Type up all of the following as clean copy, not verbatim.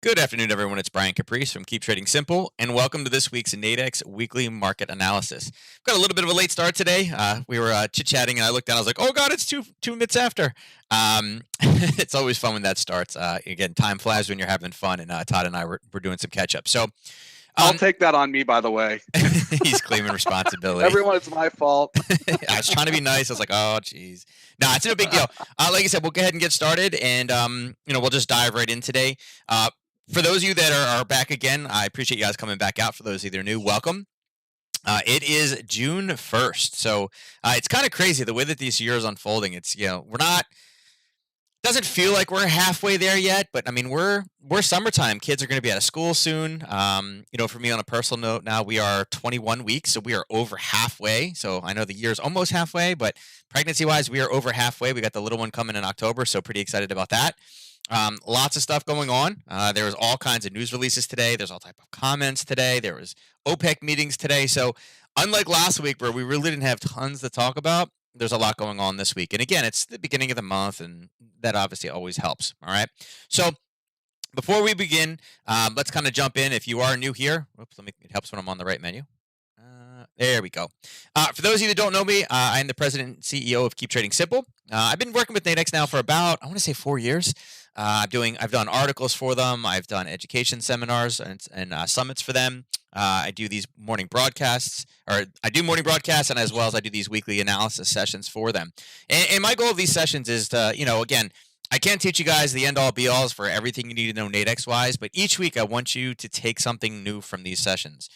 Good afternoon, everyone. It's Brian Caprice from Keep Trading Simple, and welcome to this week's Nadex Weekly Market Analysis. Got a little bit of a late start today. We were chit-chatting, and I looked down. I was like, "Oh God, it's two minutes after." It's always fun when that starts. Again, time flies when you're having fun, and Todd and I were doing some catch-up. So I'll um, take that on me, by the way. he's claiming responsibility. Everyone, it's my fault. I was trying to be nice. I was like, "Oh, geez, no, it's no big deal." Like I said, we'll go ahead and get started, and we'll just dive right in today. For those of you that are back again, I appreciate you guys coming back out. For those either new, welcome. It is June 1st, so it's kind of crazy the way that this year is unfolding. It's we're not doesn't feel like we're halfway there yet, but I mean we're summertime. Kids are going to be out of school soon. For me on a personal note, now we are 21 weeks, so we are over halfway. So I know the year's almost halfway, but pregnancy wise, we are over halfway. We got the little one coming in October, so pretty excited about that. Lots of stuff going on. There was all kinds of news releases today. There's all type of comments today. There was OPEC meetings today. So unlike last week where we really didn't have tons to talk about, there's a lot going on this week. And again, it's the beginning of the month, and that obviously always helps. All right. So before we begin, let's kind of jump in. If you are new here, it helps when I'm on the right menu. There we go. For those of you that don't know me, I'm the president and CEO of Keep Trading Simple. I've been working with Nadex now for about, I want to say 4 years. I've done articles for them. I've done education seminars and summits for them. I do these morning broadcasts, or I do morning broadcasts, and as well as I do these weekly analysis sessions for them. And my goal of these sessions is to, again, I can't teach you guys the end-all be-alls for everything you need to know Nadex-wise, but each week I want you to take something new from these sessions,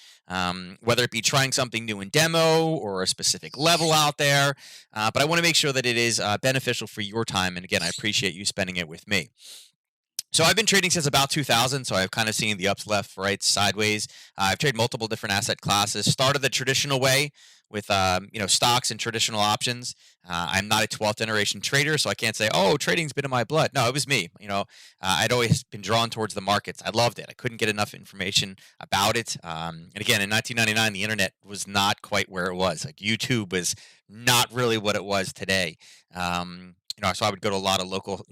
whether it be trying something new in demo or a specific level out there. But I want to make sure that it is beneficial for your time. And again, I appreciate you spending it with me. So I've been trading since about 2000, so I've kind of seen the ups, left, right, sideways. I've traded multiple different asset classes. Started the traditional way with stocks and traditional options. I'm not a 12th generation trader, so I can't say, oh, trading's been in my blood. No, it was me. I'd always been drawn towards the markets. I loved it. I couldn't get enough information about it. And again, in 1999, the internet was not quite where it was. Like YouTube was not really what it was today. So I would go to a lot of local,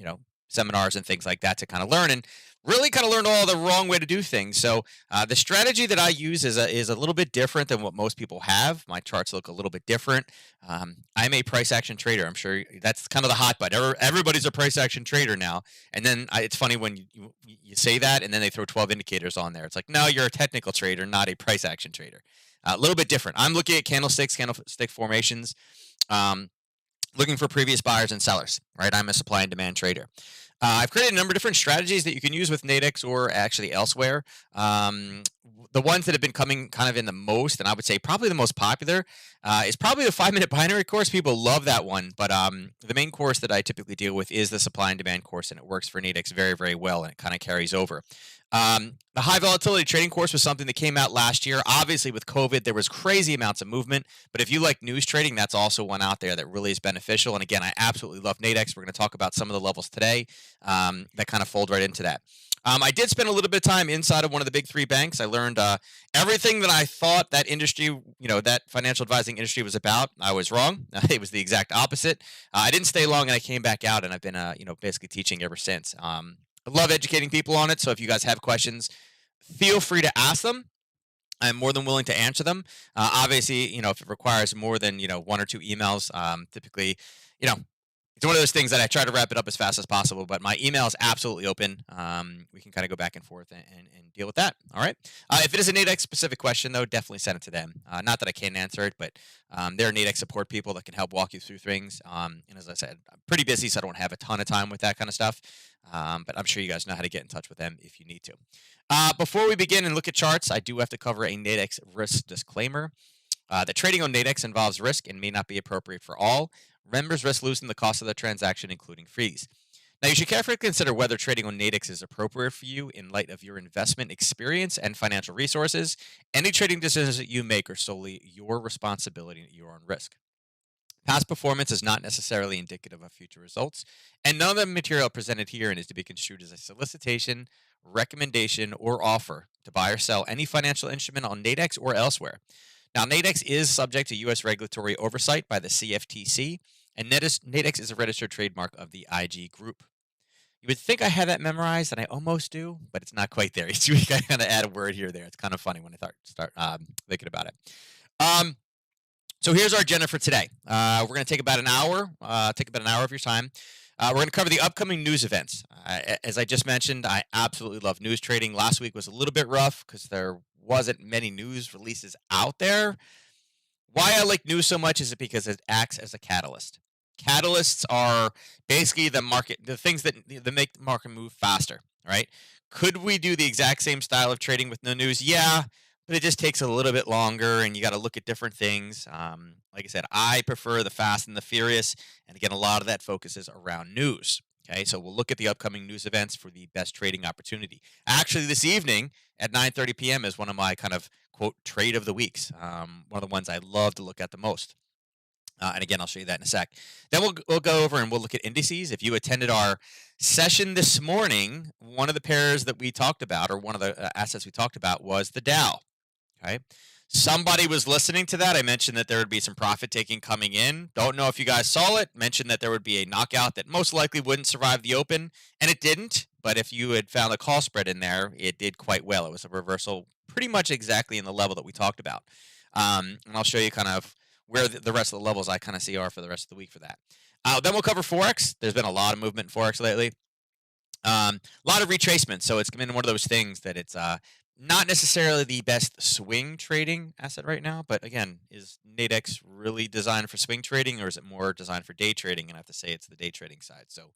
seminars and things like that to kind of learn and really kind of learn all the wrong way to do things. So the strategy that I use is a little bit different than what most people have. My charts look a little bit different. I'm a price action trader. I'm sure that's kind of the hot button. Everybody's a price action trader now. And then it's funny when you say that and then they throw 12 indicators on there. It's like, no, you're a technical trader, not a price action trader. A little bit different. I'm looking at candlestick formations, looking for previous buyers and sellers, right? I'm a supply and demand trader. I've created a number of different strategies that you can use with Nadex or actually elsewhere. The ones that have been coming kind of in the most, and I would say probably the most popular, is probably the 5-minute binary course. People love that one, but the main course that I typically deal with is the supply and demand course, and it works for Nadex very, very well, and it kind of carries over. The high volatility trading course was something that came out last year. Obviously, with COVID, there was crazy amounts of movement. But if you like news trading, that's also one out there that really is beneficial. And again, I absolutely love Nadex. We're going to talk about some of the levels today that kind of fold right into that. I did spend a little bit of time inside of one of the big three banks. I learned everything that I thought that industry, that financial advising industry was about. I was wrong. It was the exact opposite. I didn't stay long, and I came back out, and I've been, basically teaching ever since. I love educating people on it. So if you guys have questions, feel free to ask them. I'm more than willing to answer them. Obviously, if it requires more than, 1 or 2 emails, typically, it's one of those things that I try to wrap it up as fast as possible, but my email is absolutely open. We can kind of go back and forth and deal with that. All right. If it is a Nadex specific question, though, definitely send it to them. Not that I can't answer it, but there are Nadex support people that can help walk you through things. And as I said, I'm pretty busy, so I don't have a ton of time with that kind of stuff. But I'm sure you guys know how to get in touch with them if you need to. Before we begin and look at charts, I do have to cover a Nadex risk disclaimer. The trading on Nadex involves risk and may not be appropriate for all. Members risk losing the cost of the transaction, including fees. Now, you should carefully consider whether trading on Nadex is appropriate for you in light of your investment experience and financial resources. Any trading decisions that you make are solely your responsibility and your own risk. Past performance is not necessarily indicative of future results, and none of the material presented herein is to be construed as a solicitation, recommendation, or offer to buy or sell any financial instrument on Nadex or elsewhere. Now, Nadex is subject to U.S. regulatory oversight by the CFTC, and Nadex is a registered trademark of the IG Group. You would think I had that memorized, and I almost do, but it's not quite there. Each week I kind of add a word here or there. It's kind of funny when I start thinking about it. Um, so here's our agenda for today. We're going to take about an hour. Take about an hour of your time. We're going to cover the upcoming news events. As I just mentioned, I absolutely love news trading. Last week was a little bit rough because there wasn't many news releases out there. Why I like news so much is it because it acts as a catalyst. Catalysts are basically the things that make the market move faster, right? Could we do the exact same style of trading with no news? Yeah, but it just takes a little bit longer, and you got to look at different things. Like I said, I prefer the fast and the furious, and again, a lot of that focuses around news. Okay, so we'll look at the upcoming news events for the best trading opportunity. Actually, this evening at 9:30 p.m. is one of my kind of quote trade of the weeks. One of the ones I love to look at the most. And again, I'll show you that in a sec. Then we'll go over and we'll look at indices. If you attended our session this morning, one of the pairs that we talked about, or one of the assets we talked about, was the Dow. Okay. Somebody was listening to that. I mentioned that there would be some profit taking coming in. Don't know if you guys saw it. Mentioned that there would be a knockout that most likely wouldn't survive the open, and it didn't. But if you had found a call spread in there, it did quite well. It was a reversal pretty much exactly in the level that we talked about. And I'll show you kind of where the rest of the levels I kind of see are for the rest of the week for that. Then we'll cover Forex. There's been a lot of movement in Forex lately. A lot of retracement. So it's been one of those things that it's not necessarily the best swing trading asset right now. But again, is Nadex really designed for swing trading, or is it more designed for day trading? And I have to say it's the day trading side. So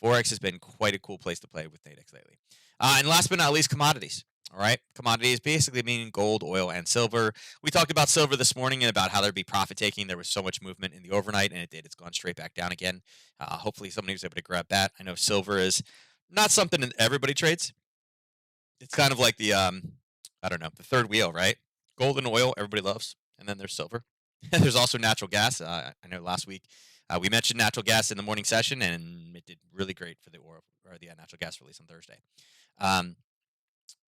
Forex has been quite a cool place to play with Nadex lately. And last but not least, commodities. All right. Commodities basically meaning gold, oil, and silver. We talked about silver this morning and about how there'd be profit taking. There was so much movement in the overnight, and it did. It's gone straight back down again. Hopefully, somebody was able to grab that. I know silver is not something that everybody trades. It's kind of like I don't know, the third wheel, right? Gold and oil, everybody loves, and then there's silver. There's also natural gas. I know last week we mentioned natural gas in the morning session, and it did really great for the oil or the natural gas release on Thursday. Um,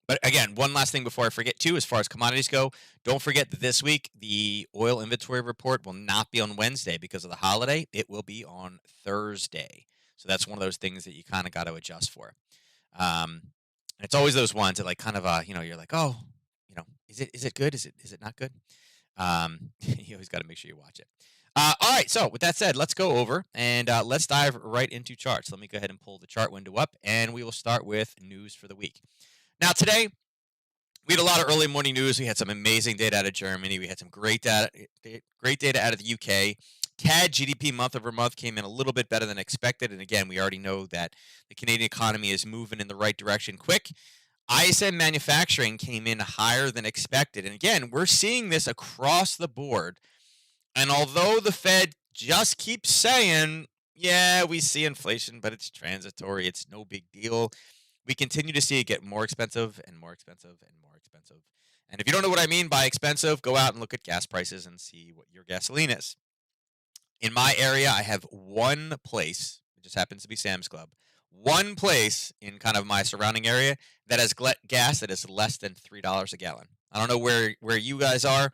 but again, one last thing before I forget too, as far as commodities go, don't forget that this week the oil inventory report will not be on Wednesday because of the holiday. It will be on Thursday. So that's one of those things that you kind of got to adjust for. Um, and it's always those ones that like kind of you're like, oh, is it good? Is it not good? You always got to make sure you watch it. All right. So with that said, let's go over and let's dive right into charts. Let me go ahead and pull the chart window up, and we will start with news for the week. Now today, we had a lot of early morning news. We had some amazing data out of Germany. We had some great data out of the UK. CAD GDP month over month came in a little bit better than expected. And again, we already know that the Canadian economy is moving in the right direction quick. ISM manufacturing came in higher than expected. And again, we're seeing this across the board. And although the Fed just keeps saying, yeah, we see inflation, but it's transitory, it's no big deal, we continue to see it get more expensive and more expensive and more expensive. And if you don't know what I mean by expensive, go out and look at gas prices and see what your gasoline is. In my area, I have one place, it just happens to be Sam's Club, one place in kind of my surrounding area that has gas that is less than $3 a gallon. I don't know where you guys are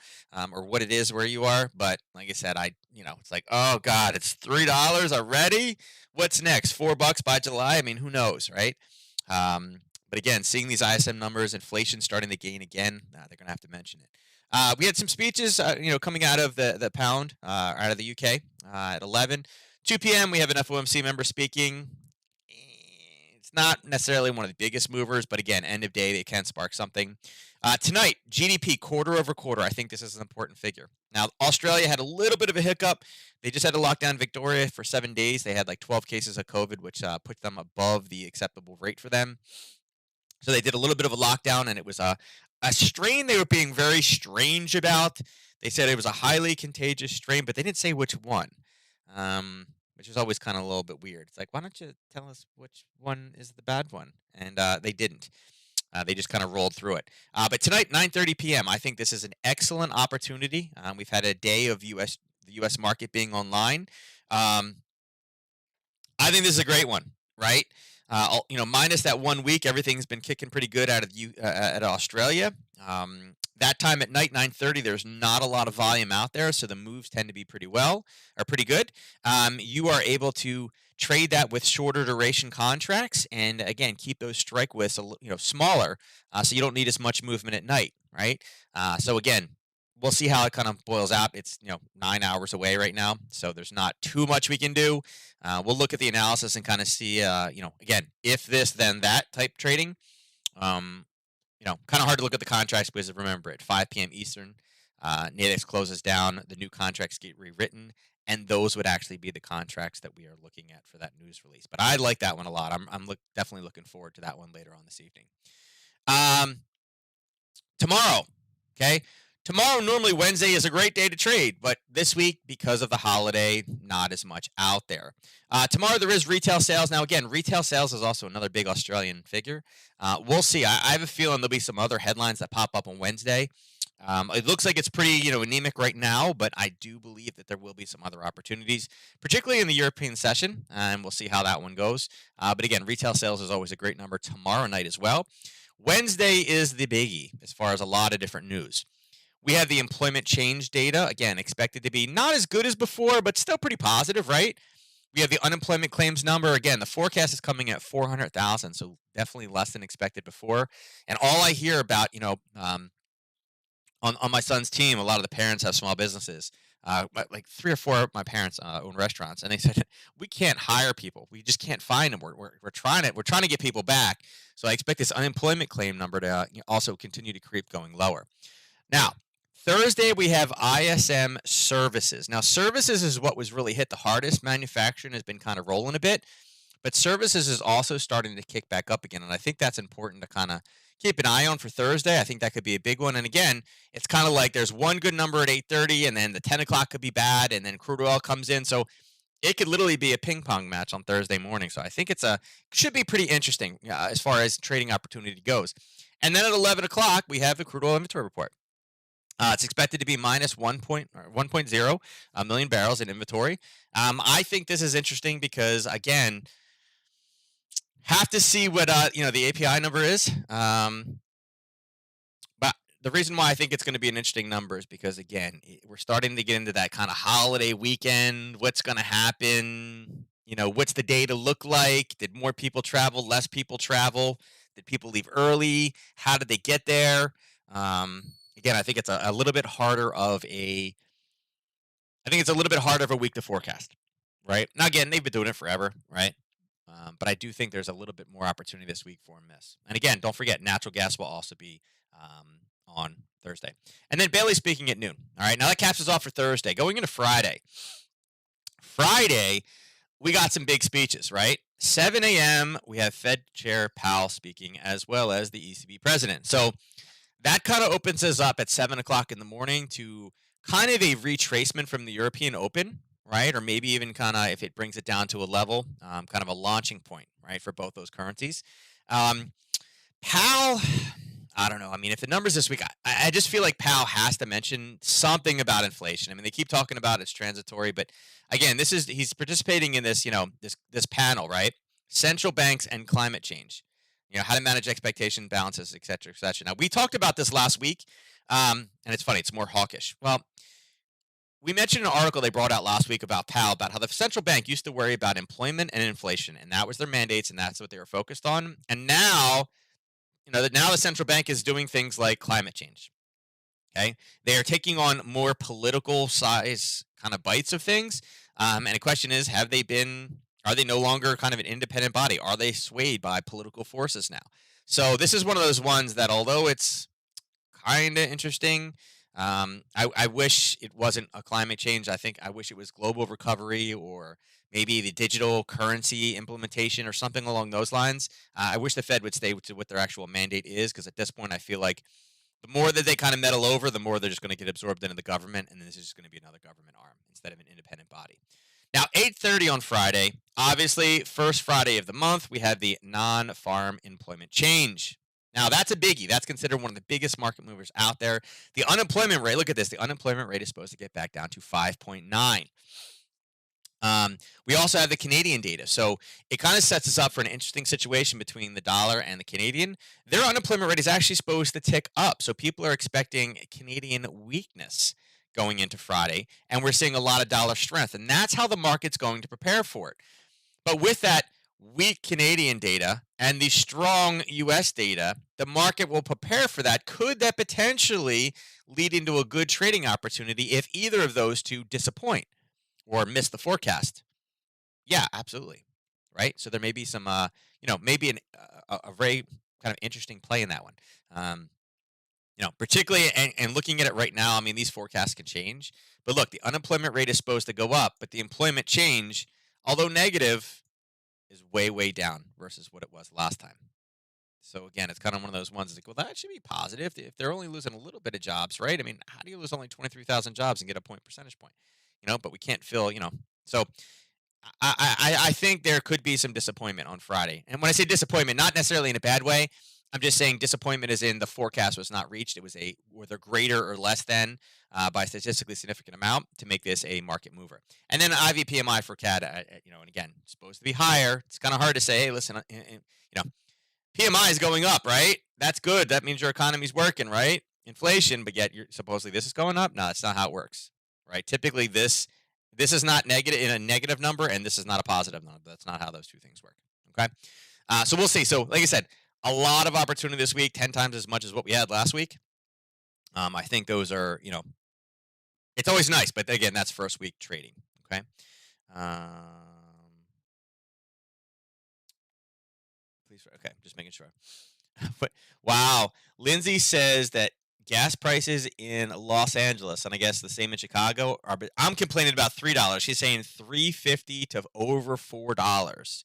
or what it is where you are, but like I said, it's like, oh God, it's $3 already. What's next? $4 by July? I mean, who knows, right? But again, seeing these ISM numbers, inflation starting to gain again, they're going to have to mention it. We had some speeches, coming out of the pound, out of the UK at 11. 2 p.m. we have an FOMC member speaking. It's not necessarily one of the biggest movers, but again, end of day, they can spark something. Tonight, GDP quarter over quarter. I think this is an important figure. Now, Australia had a little bit of a hiccup. They just had to lock down Victoria for 7 days. They had like 12 cases of COVID, which put them above the acceptable rate for them. So they did a little bit of a lockdown, and it was a strain they were being very strange about. They said it was a highly contagious strain, but they didn't say which one, which was always kind of a little bit weird. It's like, why don't you tell us which one is the bad one? And they didn't. They just kind of rolled through it. But tonight, 9:30 p.m., I think this is an excellent opportunity. We've had a day of the U.S. market being online. I think this is a great one, right? Minus that 1 week, everything's been kicking pretty good out of at Australia. That time at night, 9:30, there's not a lot of volume out there, so the moves tend to be pretty good. You are able to trade that with shorter duration contracts, and again, keep those strike widths smaller, so you don't need as much movement at night, right? So again, we'll see how it kind of boils out. It's 9 hours away right now, so there's not too much we can do. We'll look at the analysis and kind of see, again, if this then that type trading. Um, kind of hard to look at the contracts because remember at 5 p.m. Eastern, Nadex closes down, the new contracts get rewritten, and those would actually be the contracts that we are looking at for that news release. But I like that one a lot. I'm definitely looking forward to that one later on this evening. Um, Tomorrow, okay? Tomorrow, normally Wednesday is a great day to trade, but this week, because of the holiday, not as much out there. Tomorrow, there is retail sales. Now, again, retail sales is also another big Australian figure. We'll see. I have a feeling there'll be some other headlines that pop up on Wednesday. It looks like it's pretty, anemic right now, but I do believe that there will be some other opportunities, particularly in the European session, and we'll see how that one goes. But again, retail sales is always a great number tomorrow night as well. Wednesday is the biggie as far as a lot of different news. We have the employment change data, again, expected to be not as good as before, but still pretty positive, right? We have the unemployment claims number. Again, the forecast is coming at 400,000, so definitely less than expected before. And all I hear about, on my son's team, a lot of the parents have small businesses. Like 3 or 4 of my parents own restaurants, and they said we can't hire people. We just can't find them. We're trying to get people back. So I expect this unemployment claim number to also continue to creep going lower. Now, Thursday we have ISM services. Now, services is what was really hit the hardest. Manufacturing has been kind of rolling a bit, but services is also starting to kick back up again, and I think that's important to kind of keep an eye on for Thursday. I think that could be a big one. And again, it's kind of like there's one good number at 8:30, and then the 10 o'clock could be bad, and then crude oil comes in. So it could literally be a ping pong match on Thursday morning. So I think should be pretty interesting as far as trading opportunity goes. And then at 11 o'clock, we have the crude oil inventory report. It's expected to be minus 1.0 million barrels in inventory. I think this is interesting because, again, have to see what the API number is. But the reason why I think it's going to be an interesting number is because, again, we're starting to get into that kind of holiday weekend. What's going to happen? What's the data look like? Did more people travel? Less people travel? Did people leave early? How did they get there? Again, I think it's a little bit harder of a. I think it's a little bit harder of a week to forecast, right? Now, again, they've been doing it forever, right? But I do think there's a little bit more opportunity this week for a miss. And again, don't forget, natural gas will also be on Thursday. And then Bailey speaking at noon. All right, now that caps us off for Thursday. Going into Friday. Friday, we got some big speeches, right? 7 a.m., we have Fed Chair Powell speaking, as well as the ECB president. So that kind of opens us up at 7 o'clock in the morning to kind of a retracement from the European Open, right? Or maybe even kind of, if it brings it down to a level, kind of a launching point, right, for both those currencies. Powell, I don't know. I mean, if the numbers this week, I just feel like Powell has to mention something about inflation. I mean, they keep talking about it's transitory, but again, he's participating in this, this panel, right? Central banks and climate change. How to manage expectation balances, et cetera, et cetera. Now, we talked about this last week, and it's funny. It's more hawkish. Well, we mentioned an article they brought out last week about Powell, about how the central bank used to worry about employment and inflation, and that was their mandates, and that's what they were focused on. And now, now the central bank is doing things like climate change. Okay, they are taking on more political size kind of bites of things. And the question is, are they no longer kind of an independent body? Are they swayed by political forces now? So this is one of those ones that, although it's kind of interesting, I wish it wasn't a climate change. I wish it was global recovery, or maybe the digital currency implementation or something along those lines. I wish the Fed would stay to what their actual mandate is, because at this point I feel like the more that they kind of meddle over, the more they're just going to get absorbed into the government, and this is just going to be another government arm instead of an independent body. Now, 8:30 on Friday, obviously, first Friday of the month, we have the non-farm employment change. Now, that's a biggie. That's considered one of the biggest market movers out there. The unemployment rate, look at this. The unemployment rate is supposed to get back down to 5.9. We also have the Canadian data. So it kind of sets us up for an interesting situation between the dollar and the Canadian. Their unemployment rate is actually supposed to tick up. So people are expecting Canadian weakness going into Friday, and we're seeing a lot of dollar strength. And that's how the market's going to prepare for it. But with that weak Canadian data and the strong US data, the market will prepare for that. Could that potentially lead into a good trading opportunity if either of those two disappoint or miss the forecast? Yeah, absolutely. Right. So there may be some, maybe a very kind of interesting play in that one. Um, particularly and looking at it right now, I mean, these forecasts can change. But look, the unemployment rate is supposed to go up, but the employment change, although negative, is way, way down versus what it was last time. So again, it's kind of one of those ones like, well, that should be positive if they're only losing a little bit of jobs, right? I mean, how do you lose only 23,000 jobs and get a percentage point? But we can't fill, So I think there could be some disappointment on Friday. And when I say disappointment, not necessarily in a bad way, I'm just saying disappointment is in the forecast was not reached. It was whether greater or less than by a statistically significant amount to make this a market mover. And then IVPMI for CAD, and again, supposed to be higher. It's kind of hard to say, hey, listen, PMI is going up, right? That's good. That means your economy's working, right? Inflation, but yet you're supposedly this is going up. No, that's not how it works, right? Typically, this is not negative in a negative number, and this is not a positive number. That's not how those two things work. Okay, so we'll see. So, like I said, a lot of opportunity this week, 10 times as much as what we had last week. I think those are, it's always nice, but again, that's first week trading. Okay. Please, okay, just making sure. But wow, Lindsay says that gas prices in Los Angeles, and I guess the same in Chicago, are. I'm complaining about $3. She's saying $3.50 to over $4.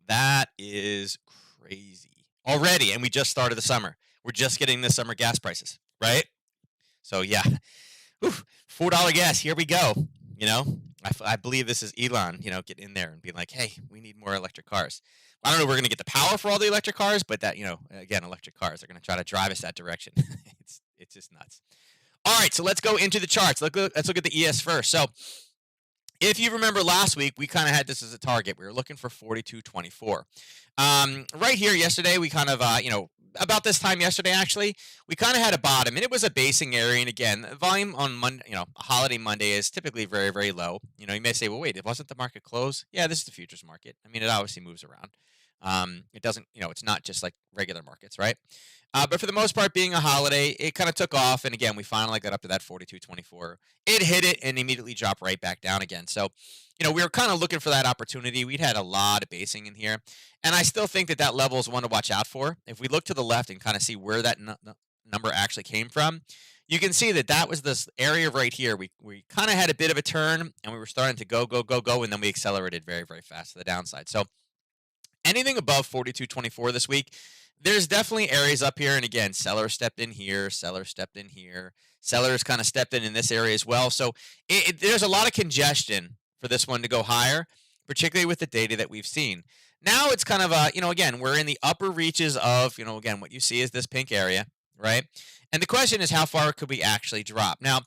That is crazy already, and we just started the summer. We're just getting the summer gas prices, right? So yeah, $4 gas. Here we go. I believe this is Elon. Get in there and be like, hey, we need more electric cars. I don't know if we're going to get the power for all the electric cars, but that again, electric cars are going to try to drive us that direction. it's just nuts. All right, so let's go into the charts. Let's look at the ES first. So if you remember last week, we kind of had this as a target. We were looking for 42.24. Right here yesterday, we kind of, about this time yesterday, actually, we kind of had a bottom, and it was a basing area. And again, volume on Monday, a holiday Monday is typically very, very low. You may say, well, wait, it wasn't the market close? Yeah, this is the futures market. I mean, it obviously moves around. It doesn't, it's not just like regular markets, right? But for the most part, being a holiday, it kind of took off. And again, we finally got up to that 42.24. It hit it and immediately dropped right back down again. So, we were kind of looking for that opportunity. We'd had a lot of basing in here. And I still think that level is one to watch out for. If we look to the left and kind of see where that number actually came from, you can see that was this area right here. We kind of had a bit of a turn and we were starting to go, go, go, go. And then we accelerated very, very fast to the downside. So anything above 42.24 this week, there's definitely areas up here. And again, seller stepped in here, seller stepped in here, sellers kind of stepped in this area as well. So there's a lot of congestion for this one to go higher, particularly with the data that we've seen. Now it's kind of again, we're in the upper reaches of, again, what you see is this pink area, right? And the question is, how far could we actually drop? Now,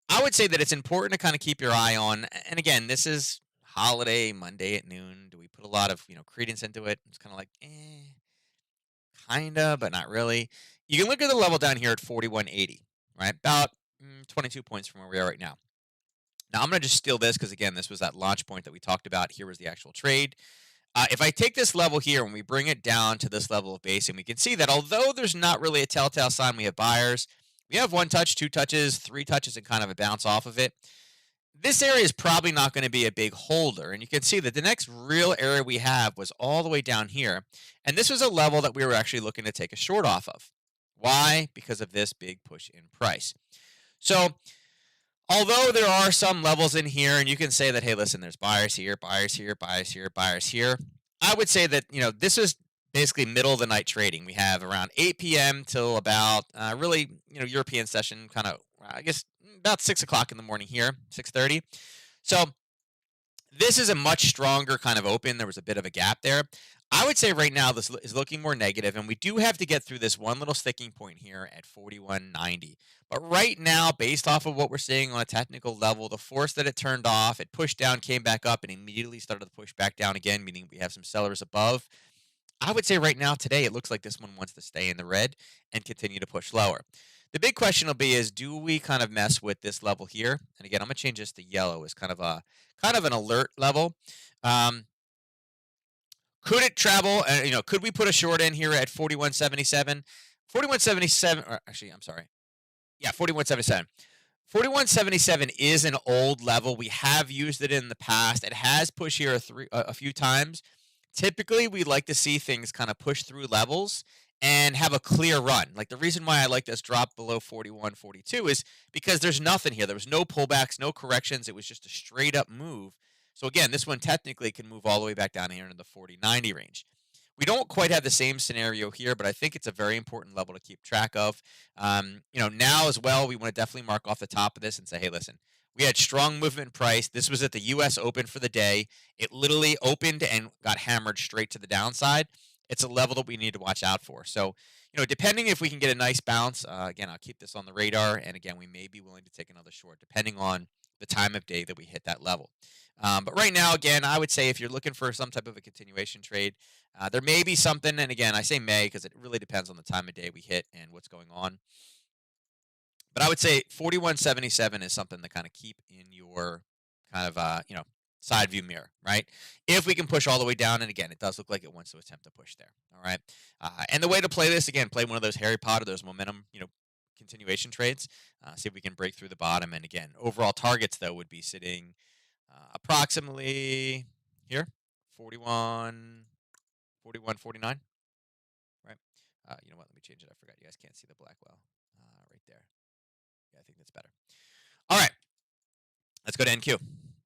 I would say that it's important to kind of keep your eye on, and again, this is holiday Monday at noon. Do we put a lot of, credence into it? It's kind of like, kinda, but not really. You can look at the level down here at 41.80, right? About 22 points from where we are right now. Now, I'm going to just steal this because, again, this was that launch point that we talked about. Here was the actual trade. If I take this level here and we bring it down to this level of basing, we can see that although there's not really a telltale sign we have buyers, we have 1 touch, 2 touches, 3 touches, and kind of a bounce off of it. This area is probably not going to be a big holder. And you can see that the next real area we have was all the way down here. And this was a level that we were actually looking to take a short off of. Why? Because of this big push in price. So although there are some levels in here, and you can say that, hey, listen, there's buyers here, buyers here, buyers here, buyers here. I would say that, this is basically middle of the night trading. We have around 8 p.m. till about really, European session kind of, I guess, about 6 o'clock in the morning here, 6:30. So this is a much stronger kind of open. There was a bit of a gap there. I would say right now this is looking more negative, and we do have to get through this one little sticking point here at 41.90. But right now, based off of what we're seeing on a technical level, the force that it turned off, it pushed down, came back up, and immediately started to push back down again, meaning we have some sellers above. I would say right now today, it looks like this one wants to stay in the red and continue to push lower. The big question will be is, do we kind of mess with this level here? And again, I'm going to change this to yellow as kind of an alert level. Could it travel? Could we put a short in here at 41.77? 41.77, or actually, I'm sorry. Yeah, 41.77. 41.77 is an old level. We have used it in the past. It has pushed here a few times. Typically, we like to see things kind of push through levels and have a clear run. Like the reason why I like this drop below 41.42 is because there's nothing here. There was no pullbacks, no corrections. It was just a straight up move. So again, this one technically can move all the way back down here into the 40.90 range. We don't quite have the same scenario here, but I think it's a very important level to keep track of. Now as well, we want to definitely mark off the top of this and say, hey, listen, we had strong movement in price. This was at the U.S. Open for the day. It literally opened and got hammered straight to the downside. It's a level that we need to watch out for. So, depending if we can get a nice bounce, again, I'll keep this on the radar. And again, we may be willing to take another short, depending on the time of day that we hit that level. But right now, again, I would say if you're looking for some type of a continuation trade, there may be something. And again, I say may because it really depends on the time of day we hit and what's going on. But I would say 41.77 is something to kind of keep in your kind of, side view mirror, right? If we can push all the way down, and again, it does look like it wants to attempt to push there, all right? And the way to play this, again, play one of those Harry Potter, those momentum, continuation trades. See if we can break through the bottom. And again, overall targets, though, would be sitting approximately here, 41, 41, 49, right? You know what? Let me change it. I forgot. You guys can't see the black well right there. Yeah, I think that's better. All right. Let's go to NQ.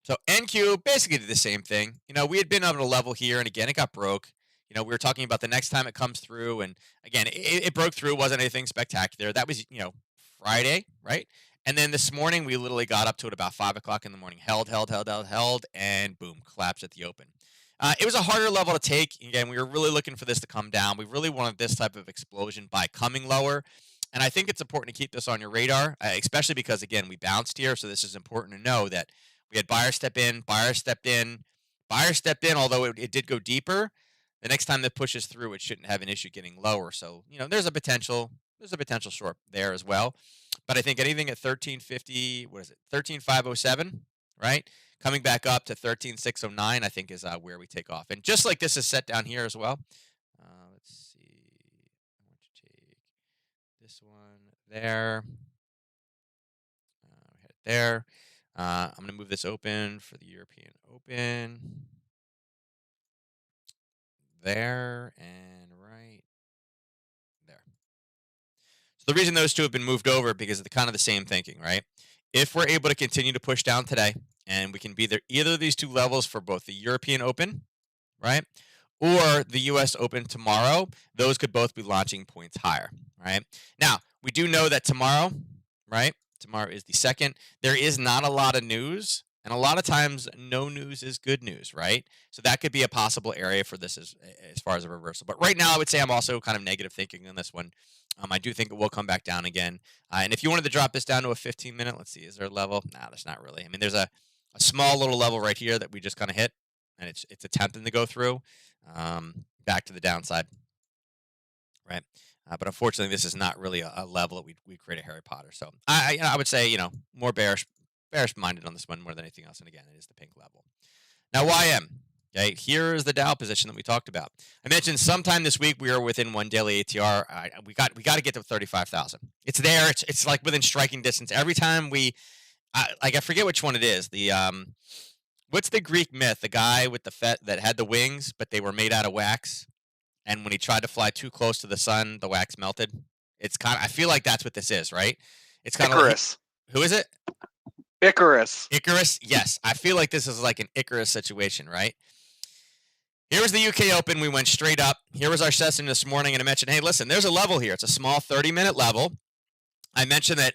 So NQ basically did the same thing. We had been up at a level here, and again, it got broke. We were talking about the next time it comes through, and again, it broke through. It wasn't anything spectacular. That was, Friday, right? And then this morning, we literally got up to it about 5 o'clock in the morning, held, and boom, collapsed at the open. It was a harder level to take. Again, we were really looking for this to come down. We really wanted this type of explosion by coming lower. And I think it's important to keep this on your radar, especially because, again, we bounced here. So this is important to know that we had buyer step in, buyer stepped in, buyer stepped in, although it did go deeper. The next time that pushes through, it shouldn't have an issue getting lower. So, there's a potential short there as well. But I think anything at 1350, what is it, 13,507, right? Coming back up to 13,609, I think is where we take off. And just like this is set down here as well. Let's see. I want to take this one there. Head there. I'm going to move this open for the European Open. There and right there. So the reason those two have been moved over because of the kind of the same thinking, right? If we're able to continue to push down today, and we can be there either of these two levels for both the European Open, right, or the U.S. Open tomorrow, those could both be launching points higher, right? Now, we do know that tomorrow, right, tomorrow is the 2nd, there is not a lot of news, and a lot of times no news is good news, right? So that could be a possible area for this as far as a reversal. But right now, I would say I'm also kind of negative thinking on this one. I do think it will come back down again. And if you wanted to drop this down to a 15-minute, let's see, is there a level? Nah, there's not really. I mean, there's a small little level right here that we just kind of hit, and it's attempting to go through back to the downside, right? But unfortunately, this is not really a level that we create a Harry Potter. So I would say, more bearish minded on this one more than anything else. And again, it is the pink level. Now, YM. Okay, here is the Dow position that we talked about. I mentioned sometime this week we are within one daily ATR. We got to get to 35,000. It's there. It's like within striking distance. Every time I forget which one it is. The what's the Greek myth? The guy with the that had the wings, but they were made out of wax, and when he tried to fly too close to the sun, the wax melted. It's I feel like that's what this is, right? It's kind of Icarus. Who is it? Icarus. Icarus. Yes, I feel like this is like an Icarus situation, right? Here was the UK Open. We went straight up. Here was our session this morning, and I mentioned, hey, listen, there's a level here. It's a small 30-minute level. I mentioned that,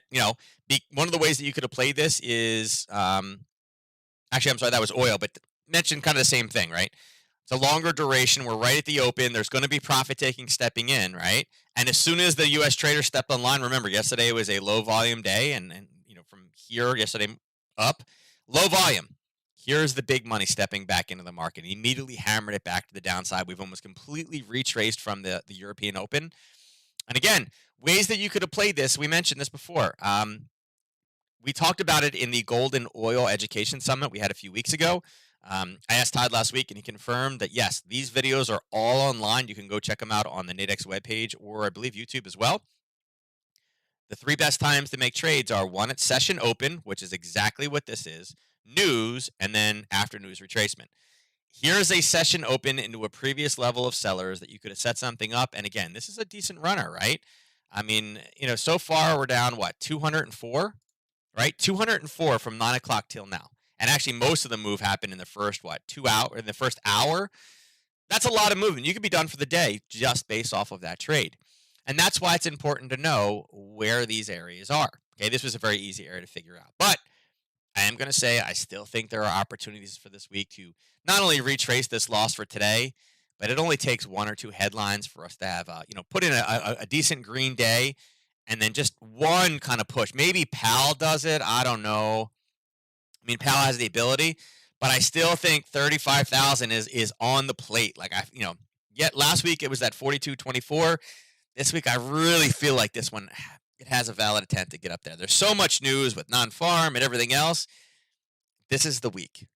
one of the ways that you could have played this is, actually, I'm sorry, that was oil, but mentioned kind of the same thing, right? It's a longer duration. We're right at the open. There's going to be profit taking stepping in, right? And as soon as the U.S. trader stepped online, remember, yesterday was a low volume day, and from here yesterday up, low volume. Here's the big money stepping back into the market. He immediately hammered it back to the downside. We've almost completely retraced from the European Open. And again, ways that you could have played this, we mentioned this before. We talked about it in the Golden Oil Education Summit we had a few weeks ago. I asked Todd last week, and he confirmed that yes, these videos are all online. You can go check them out on the Nadex webpage, or I believe YouTube as well. The three best times to make trades are one at session open, which is exactly what this is, news, and then after news retracement. Here's a session open into a previous level of sellers that you could have set something up. And again, this is a decent runner, right? I mean, so far we're down, what, 204, right? 204 from 9 o'clock till now. And actually, most of the move happened in the first, what, 2 hour, in the first hour. That's a lot of movement. You could be done for the day just based off of that trade. And that's why it's important to know where these areas are. Okay, this was a very easy area to figure out. But I am going to say I still think there are opportunities for this week to not only retrace this loss for today, but it only takes one or two headlines for us to have, put in a decent green day, and then just one kind of push. Maybe Pal does it. I don't know. I mean, Pal has the ability, but I still think 35,000 is on the plate. Like yet last week it was that 42.24. This week I really feel like this one, it has a valid intent to get up there. There's so much news with non-farm and everything else. This is the week,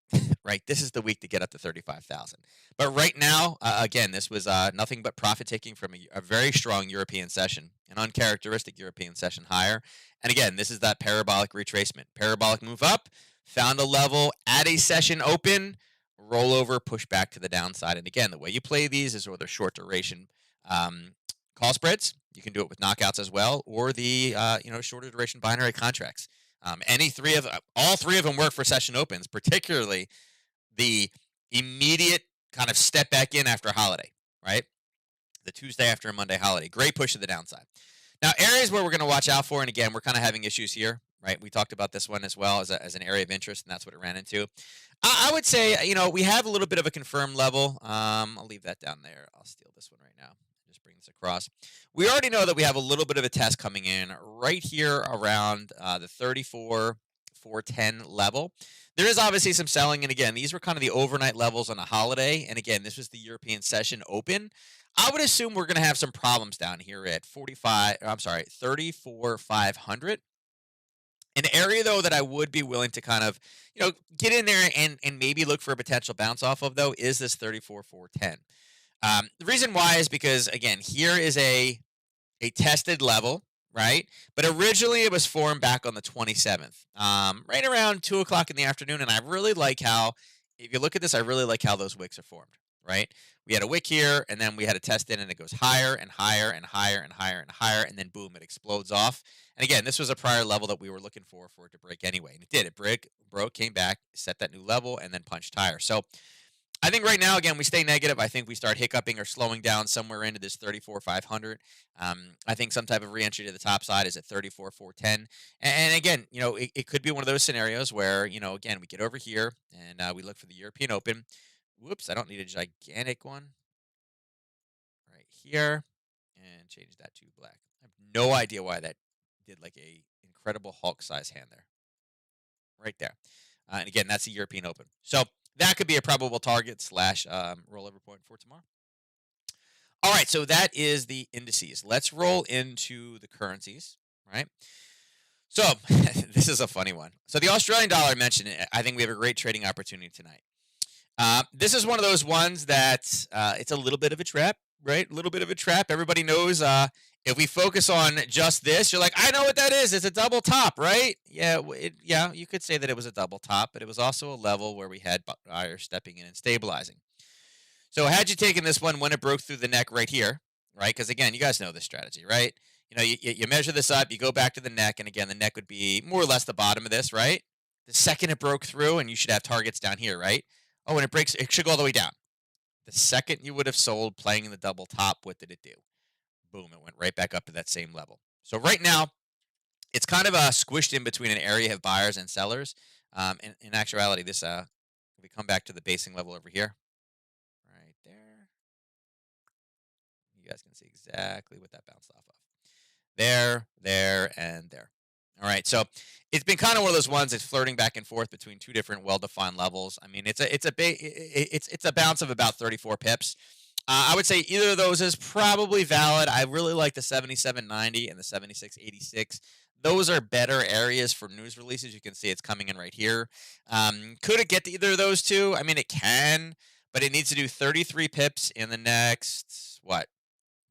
right? This is the week to get up to 35,000. But right now, again, this was nothing but profit taking from a very strong European session, an uncharacteristic European session higher. And again, this is that parabolic retracement. Parabolic move up, found a level at a session open, roll over, push back to the downside. And again, the way you play these is with a short duration call spreads. You can do it with knockouts as well, or the shorter duration binary contracts. All three of them work for session opens, particularly the immediate kind of step back in after a holiday, right? The Tuesday after a Monday holiday. Great push to the downside. Now, areas where we're going to watch out for, and again, we're kind of having issues here, right? We talked about this one as well as an area of interest, and that's what it ran into. I would say, we have a little bit of a confirmed level. I'll leave that down there. I'll steal this one right now. Just bring this across. We already know that we have a little bit of a test coming in right here around the 34,410 level. There is obviously some selling, and again, these were kind of the overnight levels on a holiday, and again, this was the European session open. I would assume we're going to have some problems down here at 34,500. An area, though, that I would be willing to kind of, get in there and maybe look for a potential bounce off of, though, is this 34,410. The reason why is because, again, here is a tested level, right? But originally it was formed back on the 27th, right around 2 o'clock in the afternoon. And I really like how, if you look at this, I really like how those wicks are formed, right? We had a wick here, and then we had a test in, and it goes higher and higher and higher and higher and higher, and then boom, it explodes off. And again, this was a prior level that we were looking for it to break anyway. And it did. It broke, came back, set that new level, and then punched higher. So I think right now, again, we stay negative. I think we start hiccuping or slowing down somewhere into this 34,500. I think some type of reentry to the top side is at 34,410. And again, it could be one of those scenarios where, again, we get over here and we look for the European Open. Whoops, I don't need a gigantic one. Right here. And change that to black. I have no idea why that did like a incredible Hulk size hand there. Right there. And again, that's the European Open. So that could be a probable target / rollover point for tomorrow. All right, so that is the indices. Let's roll into the currencies, right? So this is a funny one. So the Australian dollar, I mentioned it. I think we have a great trading opportunity tonight. This is one of those ones that it's a little bit of a trap, right? A little bit of a trap. Everybody knows if we focus on just this, you're like, I know what that is. It's a double top, right? Yeah, you could say that it was a double top, but it was also a level where we had buyers stepping in and stabilizing. So had you taken this one when it broke through the neck right here, right? Because again, you guys know this strategy, right? You measure this up, you go back to the neck, and again, the neck would be more or less the bottom of this, right? The second it broke through, and you should have targets down here, right? Oh, when it breaks, it should go all the way down. The second you would have sold playing in the double top, what did it do? Boom, it went right back up to that same level. So right now, it's kind of squished in between an area of buyers and sellers. In actuality, this if we come back to the basing level over here, right there, you guys can see exactly what that bounced off of. There, and there. All right, so it's been kind of one of those ones that's flirting back and forth between two different well-defined levels. I mean, it's a bounce of about 34 pips. I would say either of those is probably valid. I really like the 77.90 and the 76.86. those are better areas for news releases. You can see it's coming in right here. Could it get to either of those two? I mean, it can, but it needs to do 33 pips in the next, what,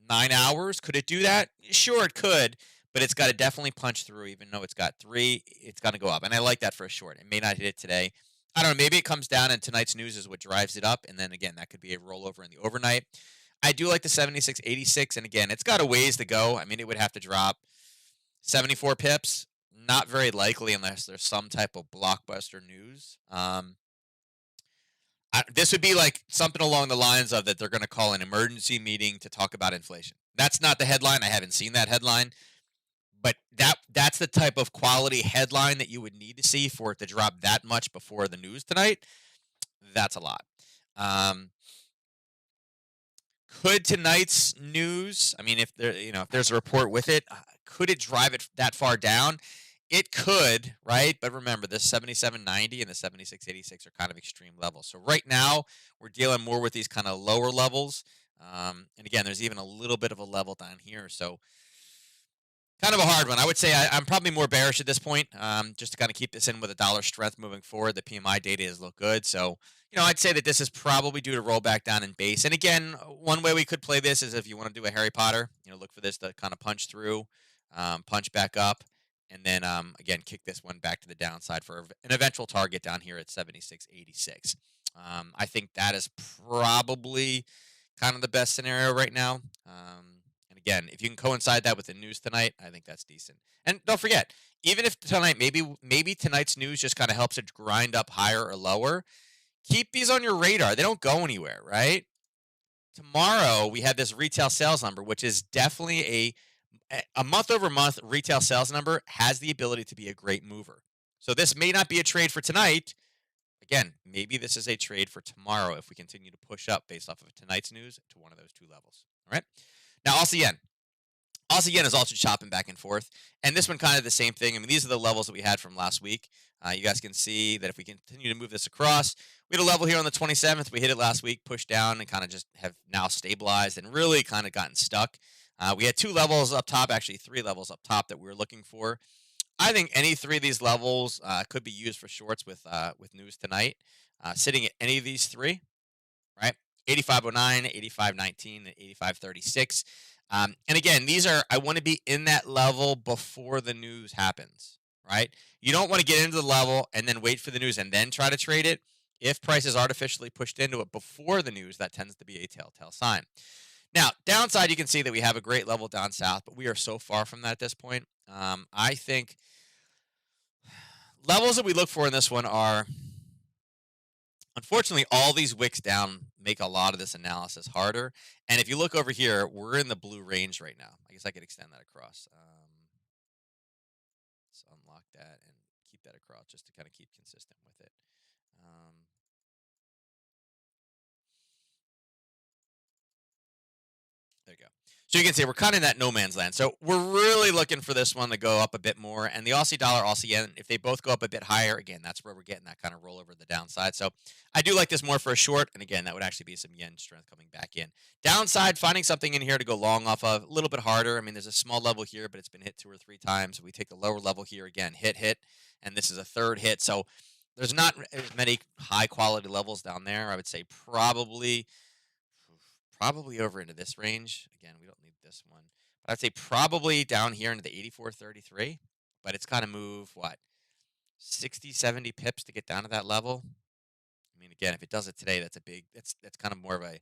9 hours? Could it do that? Sure, it could, but it's got to definitely punch through. Even though it's got three, it's got to go up. And I like that for a short. It may not hit it today. I don't know. Maybe it comes down and tonight's news is what drives it up. And then again, that could be a rollover in the overnight. I do like the 76.86. And again, it's got a ways to go. I mean, it would have to drop 74 pips. Not very likely unless there's some type of blockbuster news. This would be like something along the lines of that they're going to call an emergency meeting to talk about inflation. That's not the headline. I haven't seen that headline, but that's the type of quality headline that you would need to see for it to drop that much before the news tonight. That's a lot. Could tonight's news? I mean, if if there's a report with it, could it drive it that far down? It could, right? But remember, the 77.90 and the 76.86 are kind of extreme levels. So right now, we're dealing more with these kind of lower levels. And again, there's even a little bit of a level down here. So kind of a hard one. I would say I'm probably more bearish at this point, just to kind of keep this in with a dollar strength moving forward. The PMI data has looked good. So, I'd say that this is probably due to roll back down in base. And again, one way we could play this is if you want to do a Harry Potter, look for this to kind of punch through, punch back up, and then, again, kick this one back to the downside for an eventual target down here at 76.86. I think that is probably kind of the best scenario right now. And again, if you can coincide that with the news tonight, I think that's decent. And don't forget, even if tonight, maybe tonight's news just kind of helps it grind up higher or lower, keep these on your radar. They don't go anywhere, right? Tomorrow, we have this retail sales number, which is definitely a month-over-month retail sales number has the ability to be a great mover. So this may not be a trade for tonight. Again, maybe this is a trade for tomorrow if we continue to push up based off of tonight's news to one of those two levels. All right. Now, ASEAN. ASEAN is also chopping back and forth. And this one kind of the same thing. I mean, these are the levels that we had from last week. You guys can see that if we continue to move this across, we had a level here on the 27th. We hit it last week, pushed down, and kind of just have now stabilized and really kind of gotten stuck. We had two levels up top, actually three levels up top that we were looking for. I think any three of these levels could be used for shorts with news tonight. Sitting at any of these three, right? 85.09, 85.19, and 85.36. And again, I want to be in that level before the news happens, right? You don't want to get into the level and then wait for the news and then try to trade it. If price is artificially pushed into it before the news, that tends to be a telltale sign. Now, downside, you can see that we have a great level down south, but we are so far from that at this point. I think levels that we look for in this one are, unfortunately, all these wicks down make a lot of this analysis harder. And if you look over here, we're in the blue range right now. I guess I could extend that across. Let's unlock that and keep that across just to kind of keep consistent with it. There you go. So you can see we're kind of in that no man's land. So we're really looking for this one to go up a bit more. And the Aussie dollar, Aussie yen, if they both go up a bit higher, again, that's where we're getting that kind of roll over the downside. So I do like this more for a short. And again, that would actually be some yen strength coming back in. Downside, finding something in here to go long off of, a little bit harder. I mean, there's a small level here, but it's been hit 2 or 3 times. We take the lower level here again, hit, and this is a third hit. So there's not as many high quality levels down there. I would say probably over into this range. Again, we don't need this one. But I'd say probably down here into the 84.33. But it's got to move, what, 60, 70 pips to get down to that level? I mean, again, if it does it today, that's kind of more of a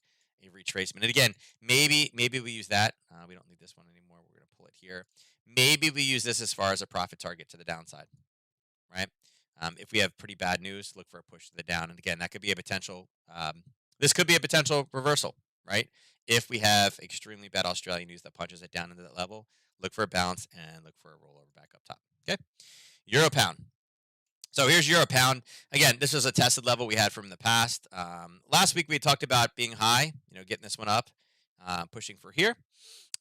retracement. And again, maybe we use that. We don't need this one anymore. We're going to pull it here. Maybe we use this as far as a profit target to the downside, right? If we have pretty bad news, look for a push to the down. And again, that could be a potential, this could be a potential reversal, right? If we have extremely bad Australian news that punches it down into that level, look for a bounce and look for a rollover back up top. Okay. Euro pound. So here's Euro pound. Again, this was a tested level we had from the past. Last week we talked about being high, getting this one up, pushing for here.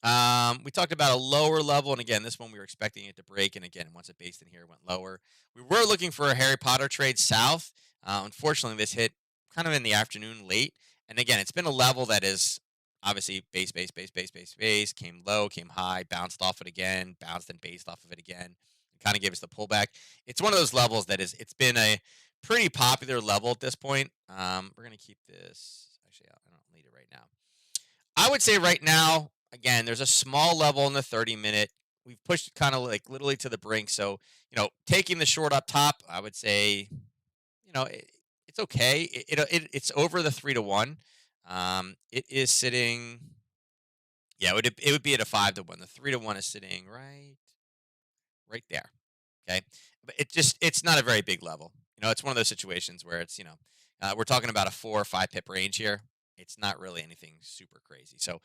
We talked about a lower level, and again, this one we were expecting it to break, and again, once it based in here, it went lower. We were looking for a Harry Potter trade south. Unfortunately, this hit kind of in the afternoon late, and again, it's been a level that is obviously base, came low, came high, bounced off it again, bounced and based off of it again. kind of gave us the pullback. It's one of those levels that it's been a pretty popular level at this point. We're gonna keep this. Actually, I don't need it right now. I would say right now, again, there's a small level in the 30-minute. We've pushed kind of like literally to the brink. So, taking the short up top, I would say, it's okay. It's over the 3-1. It is sitting. Yeah, it would be at a 5-1. The 3-1 is sitting right there. Okay, but it's not a very big level. It's one of those situations where it's we're talking about a 4 or 5 pip range here. It's not really anything super crazy. So,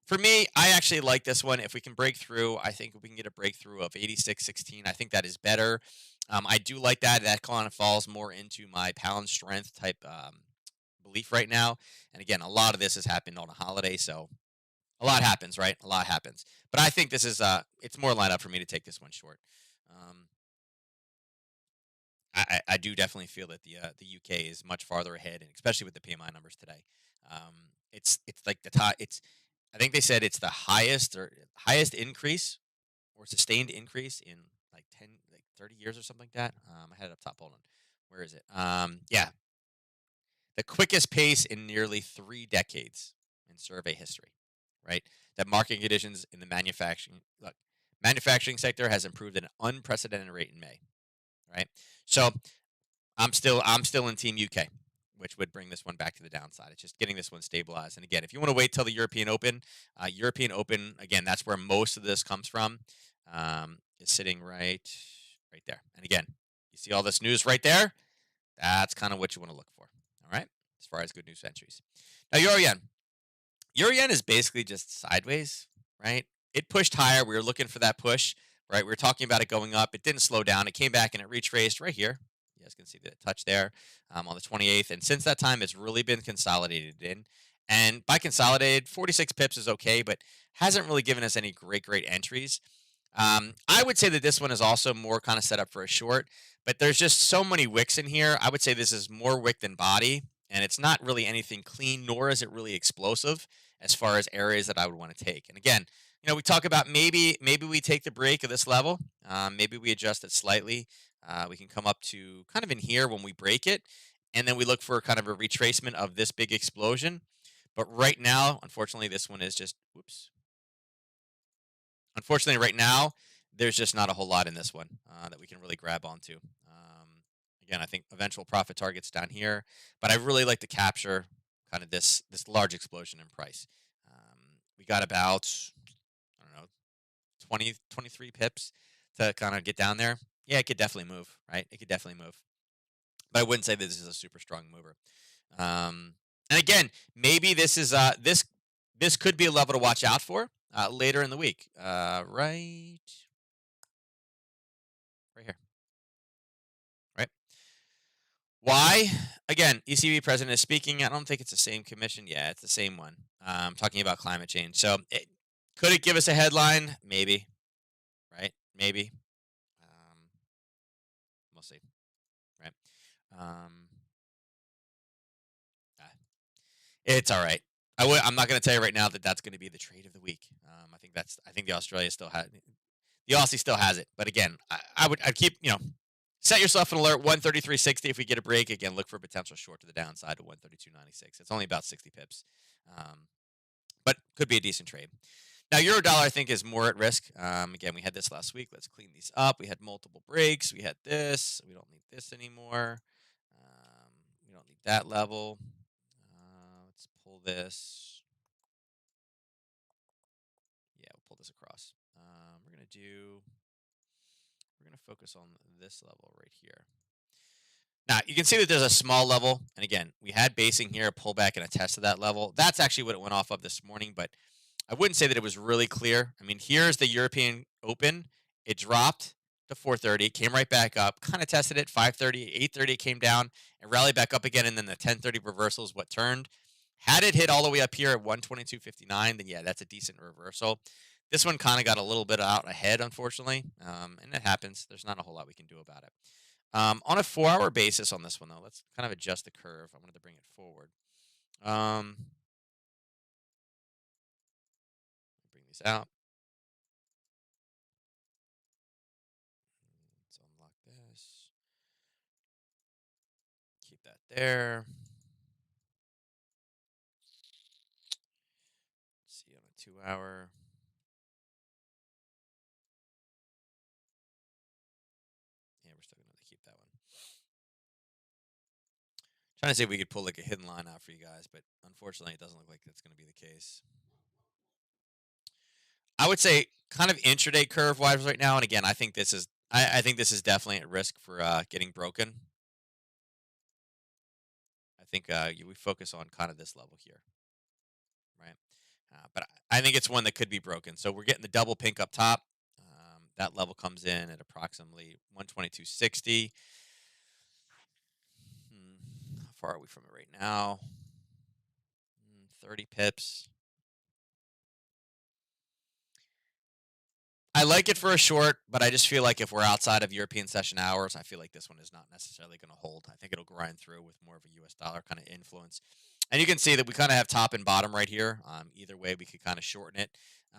for me, I actually like this one. If we can break through, I think we can get a breakthrough of 86.16. I think that is better. I do like that. That kind of falls more into my pound strength type belief right now. And again, a lot of this has happened on a holiday, so a lot happens, right? A lot happens. But I think this is it's more lined up for me to take this one short. Um, I do definitely feel that the UK is much farther ahead, and especially with the PMI numbers today. It's like the top. It's I think they said it's the highest increase or sustained increase in like 30 years or something like that. I had it up top. Hold on, where is it? Yeah, the quickest pace in nearly 3 decades in survey history. Right, that market conditions in the manufacturing sector has improved at an unprecedented rate in May. Right, so I'm still in Team UK, which would bring this one back to the downside. It's just getting this one stabilized. And again, if you want to wait till the European Open again, that's where most of this comes from. Is sitting right there. And again, you see all this news right there. That's kind of what you want to look for. All right, as far as good news entries. Now euro yen. Euro yen is basically just sideways, right? It pushed higher. We were looking for that push, right? We were talking about it going up. It didn't slow down. It came back and it retraced right here. You guys can see the touch there on the 28th. And since that time, it's really been consolidated in. And by consolidated, 46 pips is okay, but hasn't really given us any great entries. I would say that this one is also more kind of set up for a short, but there's just so many wicks in here. I would say this is more wick than body, and it's not really anything clean, nor is it really explosive as far as areas that I would want to take. And again, we talk about maybe we take the break of this level, maybe we adjust it slightly. We can come up to kind of in here when we break it, and then we look for kind of a retracement of this big explosion. But right now, unfortunately, this one is just whoops. Unfortunately, right now, there's just not a whole lot in this one that we can really grab onto. Again, I think eventual profit targets down here, but I really like to capture kind of this large explosion in price. We got about I don't know 23 pips to kind of get down there. Yeah, it could definitely move, right? It could definitely move, but I wouldn't say that this is a super strong mover. And again, maybe this could be a level to watch out for later in the week. Right here, right? Why? Again, ECB president is speaking. I don't think it's the same commission. Yeah, it's the same one. Talking about climate change. So, could it give us a headline? Maybe. Right? Maybe. Um, we'll see. Right? Um, ah, it's all right. I'm not going to tell you right now that that's going to be the trade of the week. I think the Aussie still has it. But again, I'd keep set yourself an alert 133.60 if we get a break. Again, look for a potential short to the downside of 132.96. It's only about 60 pips, but could be a decent trade. Now, euro dollar I think is more at risk. Again, we had this last week. Let's clean these up. We had multiple breaks. We had this. We don't need this anymore. We don't need that level. Let's pull this. Yeah, we'll pull this across. We're gonna focus on this level right here. Now you can see that there's a small level, and again, we had basing here, a pullback, and a test of that level. That's actually what it went off of this morning, but I wouldn't say that it was really clear. I mean, here's the European Open. It dropped to 430, came right back up, kind of tested it 530, 830, it came down and rallied back up again, and then the 1030 reversal is what turned. Had it hit all the way up here at 122.59, then yeah, that's a decent reversal. This one kind of got a little bit out ahead, unfortunately, and it happens. There's not a whole lot we can do about it. On a 4-hour basis on this one, though, let's kind of adjust the curve. I wanted to bring it forward. Bring these out. there. Let's see on a 2 hour. Yeah, we're still gonna keep that one. Trying to see if we could pull like a hidden line out for you guys, but unfortunately, it doesn't look like that's going to be the case. I would say kind of intraday curve wise right now, and again, I think this is I think this is definitely at risk for getting broken. I think we focus on kind of this level here, right? But I think it's one that could be broken. So we're getting the double pink up top. That level comes in at approximately 122.60. How far are we from it right now? 30 pips. I like it for a short, but I just feel like if we're outside of European session hours, I feel like this one is not necessarily going to hold. I think it'll grind through with more of a US dollar kind of influence. And you can see that we kind of have top and bottom right here. Either way, we could kind of shorten it.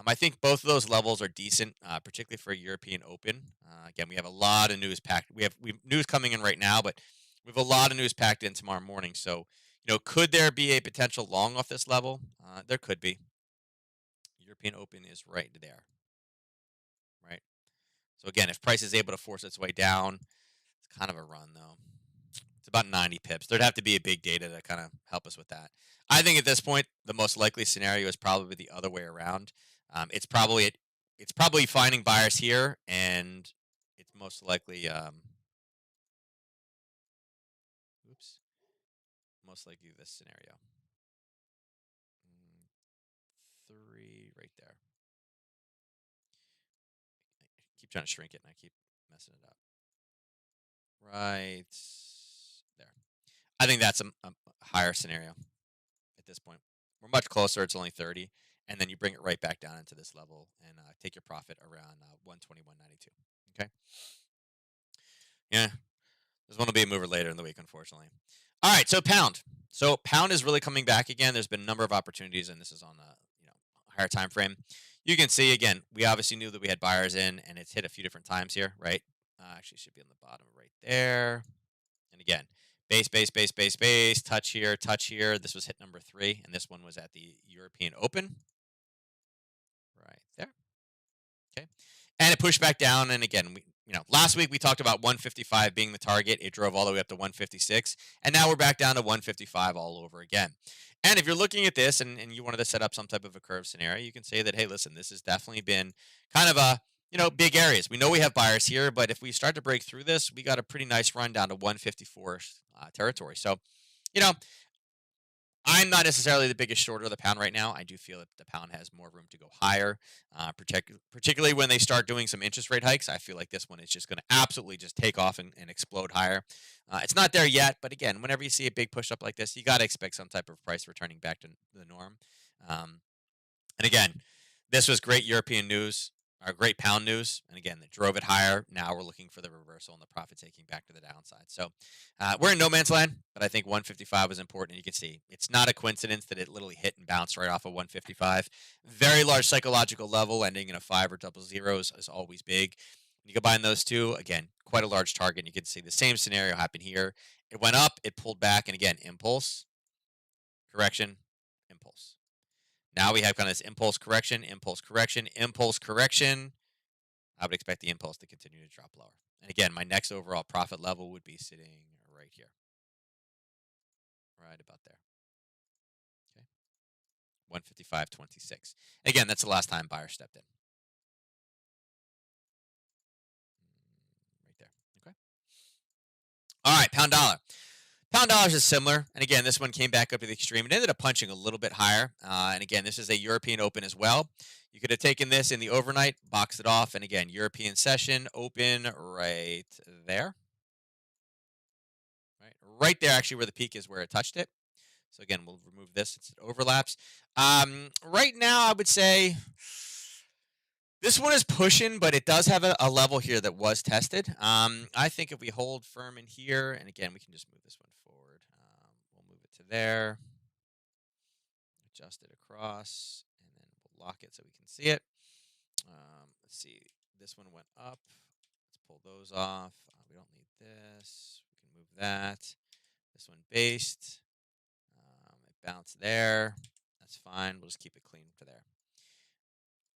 I think both of those levels are decent, particularly for a European Open. Again, we have a lot of news packed. We have news coming in right now, but we have a lot of news packed in tomorrow morning. So, could there be a potential long off this level? There could be. European Open is right there, right? So again, if price is able to force its way down, it's kind of a run though. It's about 90 pips. There'd have to be a big data to kind of help us with that. I think at this point, the most likely scenario is probably the other way around. It's probably finding buyers here, and it's most likely oops, most likely this scenario. 3 right there. I keep trying to shrink it, and I keep messing it up. Right there. I think that's a higher scenario at this point. We're much closer. It's only 30. And then you bring it right back down into this level and take your profit around 121.92. Okay. Yeah. There's one will be a mover later in the week, unfortunately. All right. So pound. So pound is really coming back again. There's been a number of opportunities, and this is on a higher time frame. You can see again. We obviously knew that we had buyers in, and it's hit a few different times here, right? Actually, should be on the bottom right there. And again, base, base, base, base, base, touch here, touch here. This was hit number 3, and this one was at the European Open. Right there. Okay. And it pushed back down. And again, last week we talked about 155 being the target. It drove all the way up to 156. And now we're back down to 155 all over again. And if you're looking at this and you wanted to set up some type of a curve scenario, you can say that, hey, listen, this has definitely been kind of a big areas. We know we have buyers here, but if we start to break through this, we got a pretty nice run down to 154 territory. So, you know, I'm not necessarily the biggest shorter of the pound right now. I do feel that the pound has more room to go higher, particularly when they start doing some interest rate hikes. I feel like this one is just going to absolutely just take off and explode higher. It's not there yet, but again, whenever you see a big push up like this, you got to expect some type of price returning back to the norm. Um, and again, this was great European news, or great pound news. And again, that drove it higher. Now we're looking for the reversal and the profit taking back to the downside. So we're in no man's land, but I think 155 is important. And you can see it's not a coincidence that it literally hit and bounced right off of 155. Very large psychological level, ending in a 5 or double zeros is always big. When you combine those two, again, quite a large target. And you can see the same scenario happen here. It went up, it pulled back, and again, impulse, correction, impulse. Now we have kind of this impulse correction, impulse correction, impulse correction. I would expect the impulse to continue to drop lower. And again, my next overall profit level would be sitting right here. Right about there. Okay. 155.26. Again, that's the last time buyer stepped in. Right there. Okay. All right, pound dollar. Pound dollars is similar, and again, this one came back up to the extreme. It ended up punching a little bit higher, and again, this is a European Open as well. You could have taken this in the overnight, boxed it off, and again, European session open right there, right there, actually, where the peak is, where it touched it. So again, we'll remove this; it overlaps. Right now, I would say this one is pushing, but it does have a level here that was tested. I think if we hold firm in here, and again, we can just move this one forward. We'll move it to there, adjust it across, and then we'll lock it so we can see it. Let's see. This one went up. Let's pull those off. We don't need this. We can move that. This one based. It bounced there. That's fine. We'll just keep it clean for there.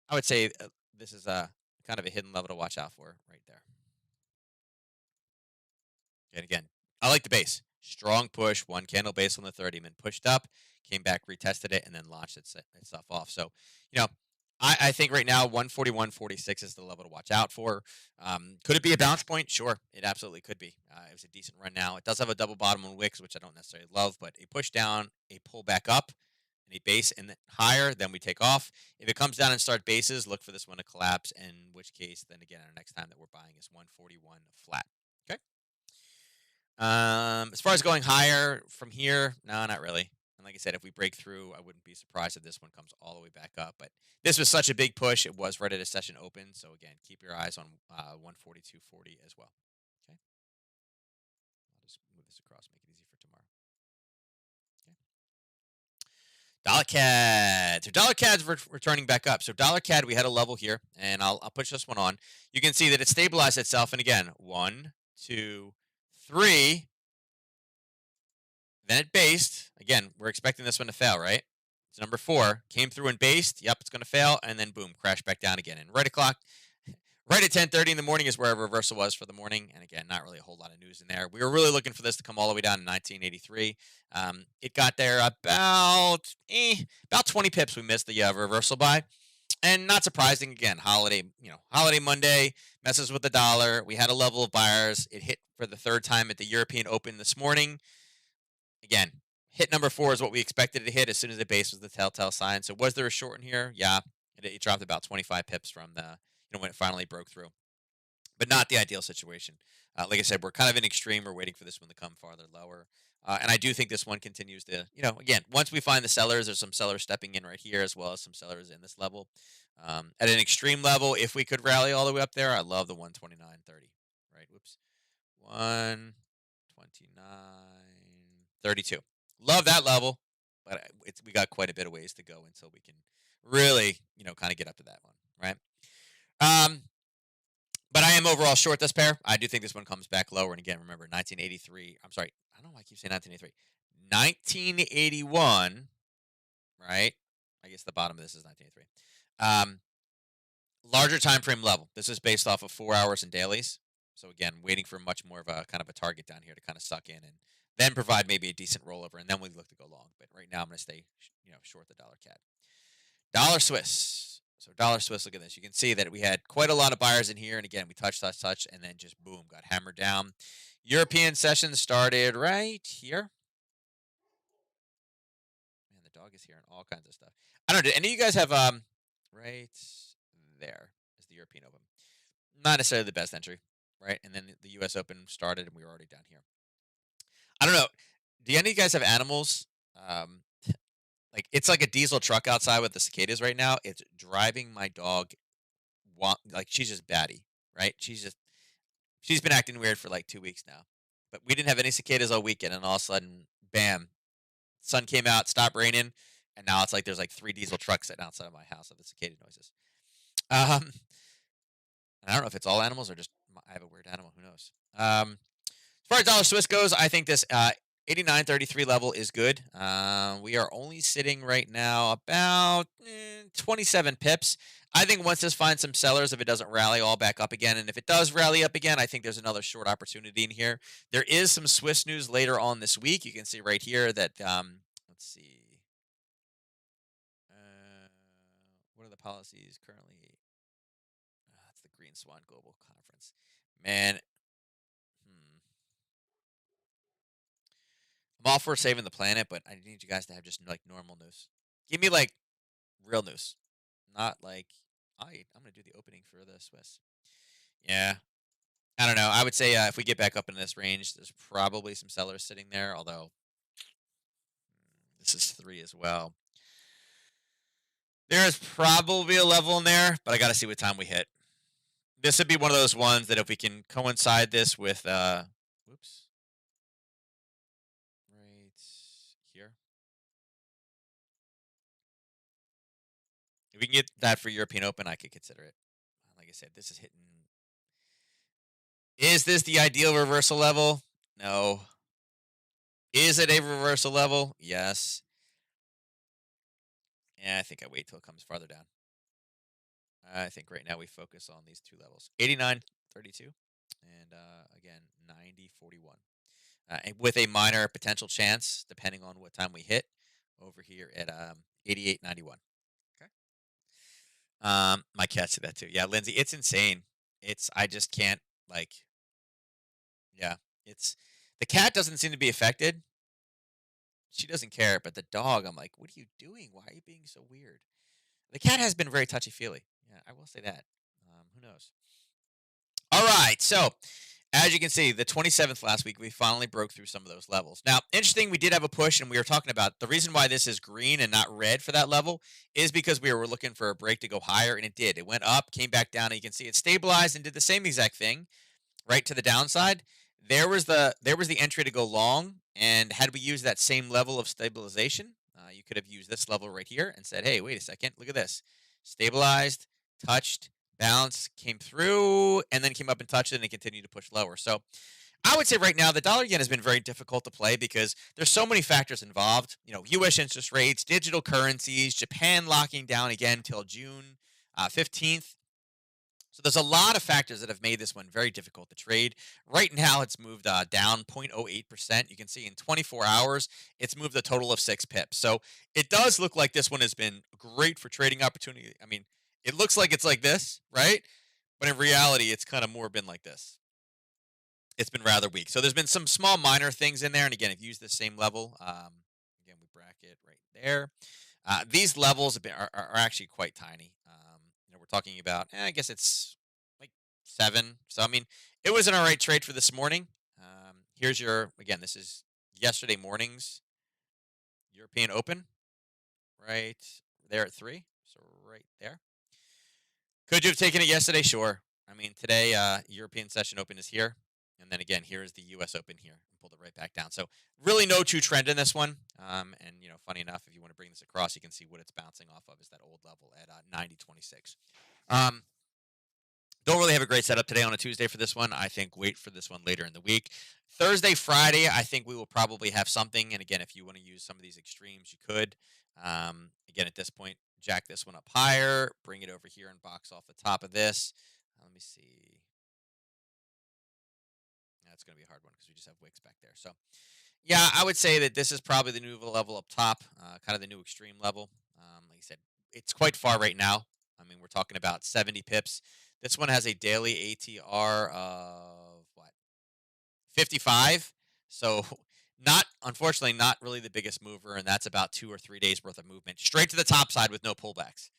I would say this is a kind of a hidden level to watch out for right there. And again, I like the base. Strong push, one candle base on the 30-minute, pushed up, came back, retested it, and then launched itself off. So, you know, I think right now 141.46 is the level to watch out for. Could it be a bounce point? Sure, it absolutely could be. It was a decent run now. It does have a double bottom on wicks, which I don't necessarily love, but a push down, a pull back up, and a base and then higher, then we take off. If it comes down and start bases, look for this one to collapse, in which case, then again, our next time that we're buying is 141 flat. Okay. As far as going higher from here, no, not really. And like I said, if we break through, I wouldn't be surprised if this one comes all the way back up. But this was such a big push; it was right at a session open. So again, keep your eyes on 142.40 as well. Okay, I'll just move this across, make it easy for tomorrow. Okay. Dollar CAD. So dollar CAD's returning back up. So dollar CAD, we had a level here, and I'll push this one on. You can see that it stabilized itself, and again, 1, 2, 3. Then it based. Again, we're expecting this one to fail, right? It's number 4. Came through and based. Yep, it's going to fail. And then boom, crash back down again. And right o'clock, right at 10:30 in the morning is where a reversal was for the morning. And again, not really a whole lot of news in there. We were really looking for this to come all the way down in 1983. It got there about 20 pips. We missed the reversal by. And not surprising, again, holiday Monday messes with the dollar. We had a level of buyers. It hit for the third time at the European Open this morning. Again, hit number 4 is what we expected to hit as soon as the base was the telltale sign. So was there a short in here? Yeah, it dropped about 25 pips from when it finally broke through, but not the ideal situation. Like I said, we're kind of in extreme. We're waiting for this one to come farther lower. And I do think this one continues to, again, once we find the sellers, there's some sellers stepping in right here as well as some sellers in this level. At an extreme level, if we could rally all the way up there, I love the 129.30. Right? Whoops. 129.32. Love that level, but we got quite a bit of ways to go until we can really, kind of get up to that one, right? But I am overall short this pair. I do think this one comes back lower. And again, remember, 1983. I'm sorry. I don't know why I keep saying 1983. 1981, right? I guess the bottom of this is 1983. Larger time frame level. This is based off of 4 hours and dailies. So again, waiting for much more of a kind of a target down here to kind of suck in and then provide maybe a decent rollover, and then we look to go long. But right now, I'm going to stay, short the dollar CAD. Dollar Swiss. So dollar Swiss, look at this. You can see that we had quite a lot of buyers in here, and again, we touch, and then just boom, got hammered down. European session started right here. Man, the dog is hearing all kinds of stuff. I don't know. Did any of you guys have right there is the European Open? Not necessarily the best entry, right? And then the U.S. Open started, and we were already down here. I don't know. Do any of you guys have animals? Like it's like a diesel truck outside with the cicadas right now. It's driving my dog. Like she's just batty, right? She's been acting weird for like 2 weeks now. But we didn't have any cicadas all weekend, and all of a sudden, bam, sun came out, stopped raining, and now it's like there's like 3 diesel trucks sitting outside of my house of the cicada noises. I don't know if it's all animals or just I have a weird animal. Who knows? As far as dollar Swiss goes, I think this 89.33 level is good. We are only sitting right now about 27 pips. I think once this finds some sellers, if it doesn't rally all back up again, and if it does rally up again, I think there's another short opportunity in here. There is some Swiss news later on this week. You can see right here that, let's see. What are the policies currently? That's the Green Swan Global Conference. Man, I'm all for saving the planet, but I need you guys to have just like normal news. Give me like real news, not like I'm gonna do the opening for the Swiss. Yeah, I don't know. I would say if we get back up in this range, there's probably some sellers sitting there. Although this is 3 as well. There is probably a level in there, but I got to see what time we hit. This would be one of those ones that if we can coincide this with, whoops, right here. If we can get that for European Open, I could consider it. Like I said, this is hitting. Is this the ideal reversal level? No. Is it a reversal level? Yes. Yeah, I think I wait till it comes farther down. I think right now we focus on these two levels 89.32 and again 90.41. And with a minor potential chance, depending on what time we hit, over here at 88.91. Okay. My cat said that too. Yeah, Lindsay, it's insane. I just can't like yeah. It's the cat doesn't seem to be affected. She doesn't care, but the dog, I'm like, what are you doing? Why are you being so weird? The cat has been very touchy feely. Yeah, I will say that. Who knows? All right, so as you can see, the 27th last week, we finally broke through some of those levels. Now, interesting, we did have a push, and we were talking about the reason why this is green and not red for that level is because we were looking for a break to go higher, and it did. It went up, came back down, and you can see it stabilized and did the same exact thing right to the downside. There was the entry to go long, and had we used that same level of stabilization, you could have used this level right here and said, "Hey, wait a second, look at this, stabilized, touched, bounced, came through, and then came up and touched it, and it continued to push lower." So I would say right now the dollar yen has been very difficult to play because there's so many factors involved. U.S. interest rates, digital currencies, Japan locking down again till June 15th. So there's a lot of factors that have made this one very difficult to trade. Right now, it's moved down 0.08%. You can see in 24 hours, it's moved a total of 6 pips. So it does look like this one has been great for trading opportunity. I mean, it looks like it's like this, right? But in reality, it's kind of more been like this. It's been rather weak. So there's been some small minor things in there. And again, if you use the same level, again, we bracket right there. These levels are actually quite tiny. We're talking about, I guess it's like 7. So, I mean, it was an all right trade for this morning. Here's again, this is yesterday morning's European Open, right there at 3. So, right there. Could you have taken it yesterday? Sure. I mean, today, European Session Open is here. And then again, here is the U.S. Open here. And pulled it right back down. So really no true trend in this one. And, funny enough, if you want to bring this across, you can see what it's bouncing off of is that old level at 90.26. Um, don't really have a great setup today on a Tuesday for this one. I think wait for this one later in the week. Thursday, Friday, I think we will probably have something. And again, if you want to use some of these extremes, you could. Again, at this point, jack this one up higher, bring it over here and box off the top of this. Let me see. That's going to be a hard one because we just have wicks back there. So, yeah, I would say that this is probably the new level up top, kind of the new extreme level. Like I said, it's quite far right now. I mean, we're talking about 70 pips. This one has a daily ATR of what? 55. So, not unfortunately, not really the biggest mover, and that's about 2 or 3 days worth of movement straight to the top side with no pullbacks.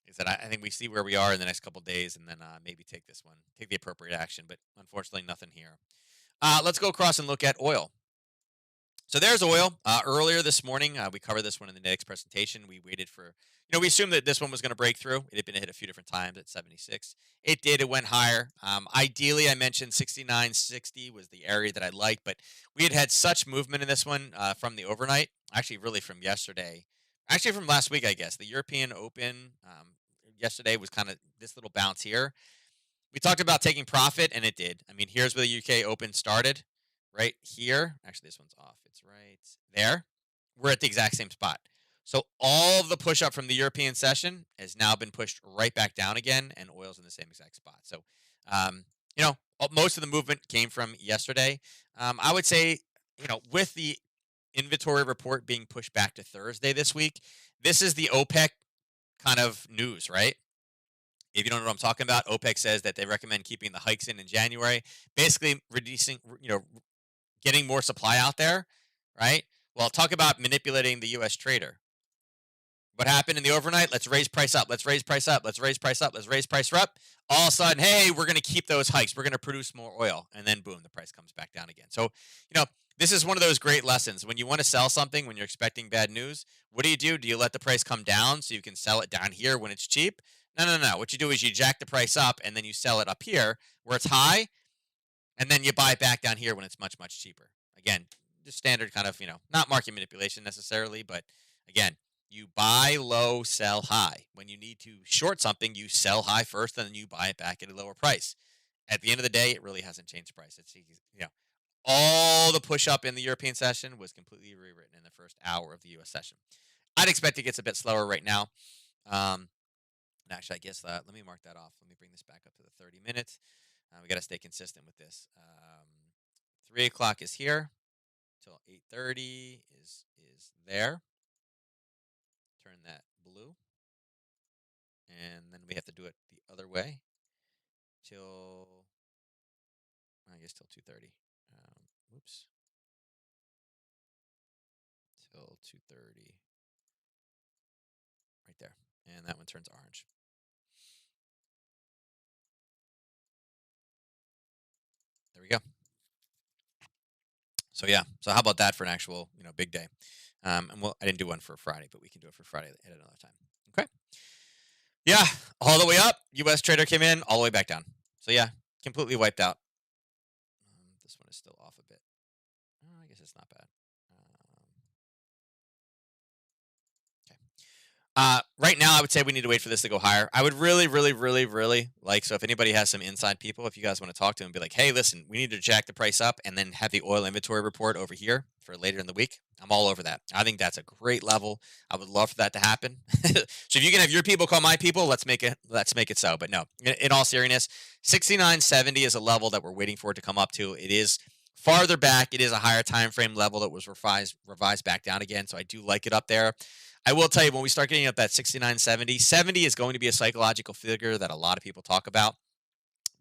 Is that I think we see where we are in the next couple days, and then maybe take this one, take the appropriate action. But unfortunately, nothing here. Let's go across and look at oil. So there's oil. Earlier this morning, we covered this one in the Nadex presentation. We waited for, we assumed that this one was going to break through. It had been hit a few different times at 76. It did. It went higher. Ideally, I mentioned 69.60 was the area that I liked, but we had such movement in this one from the overnight, actually, really from yesterday, actually from last week, I guess. The European Open yesterday was kind of this little bounce here. We talked about taking profit, and it did. I mean, here's where the UK Open started, right here. Actually, this one's off. It's right there. We're at the exact same spot. So all of the push up from the European session has now been pushed right back down again, and oil's in the same exact spot. So, most of the movement came from yesterday. I would say, with the inventory report being pushed back to Thursday this week, this is the OPEC kind of news, right? If you don't know what I'm talking about, OPEC says that they recommend keeping the hikes in January, basically reducing, getting more supply out there, right? Well, talk about manipulating the U.S. trader. What happened in the overnight? Let's raise price up. Let's raise price up. Let's raise price up. Let's raise price up. All of a sudden, hey, we're going to keep those hikes. We're going to produce more oil. And then boom, the price comes back down again. So, this is one of those great lessons. When you want to sell something, when you're expecting bad news, what do? Do you let the price come down so you can sell it down here when it's cheap? No, no, no. What you do is you jack the price up and then you sell it up here where it's high, and then you buy it back down here when it's much, much cheaper. Again, just standard kind of, not market manipulation necessarily, but again, you buy low, sell high. When you need to short something, you sell high first, and then you buy it back at a lower price. At the end of the day, it really hasn't changed price. It's all the push up in the European session was completely rewritten in the first hour of the US session. I'd expect it gets a bit slower right now. Um, and actually, I guess let me mark that off. Let me bring this back up to the 30 minutes. We got to stay consistent with this. 3 o'clock is here till 8:30 is there. Turn that blue, and then we have to do it the other way till I guess till 2:30. Whoops, till 2:30, right there, and that one turns orange. There we go. So yeah, so how about that for an actual big day? And well, I didn't do one for Friday, but we can do it for Friday at another time. Okay. Yeah, all the way up. U.S. trader came in, all the way back down. So yeah, completely wiped out. This one is still off a bit. I guess it's not bad. Okay. Right now, I would say we need to wait for this to go higher. I would really, really, really, really like, so if anybody has some inside people, if you guys want to talk to them, be like, hey, listen, we need to jack the price up and then have the oil inventory report over here for later in the week. I'm all over that. I think that's a great level. I would love for that to happen. So if you can have your people call my people, let's make it so. But no, in all seriousness, 69.70 is a level that we're waiting for it to come up to. It is farther back. It is a higher time frame level that was revised back down again. So I do like it up there. I will tell you, when we start getting up that 69.70, 70 is going to be a psychological figure that a lot of people talk about.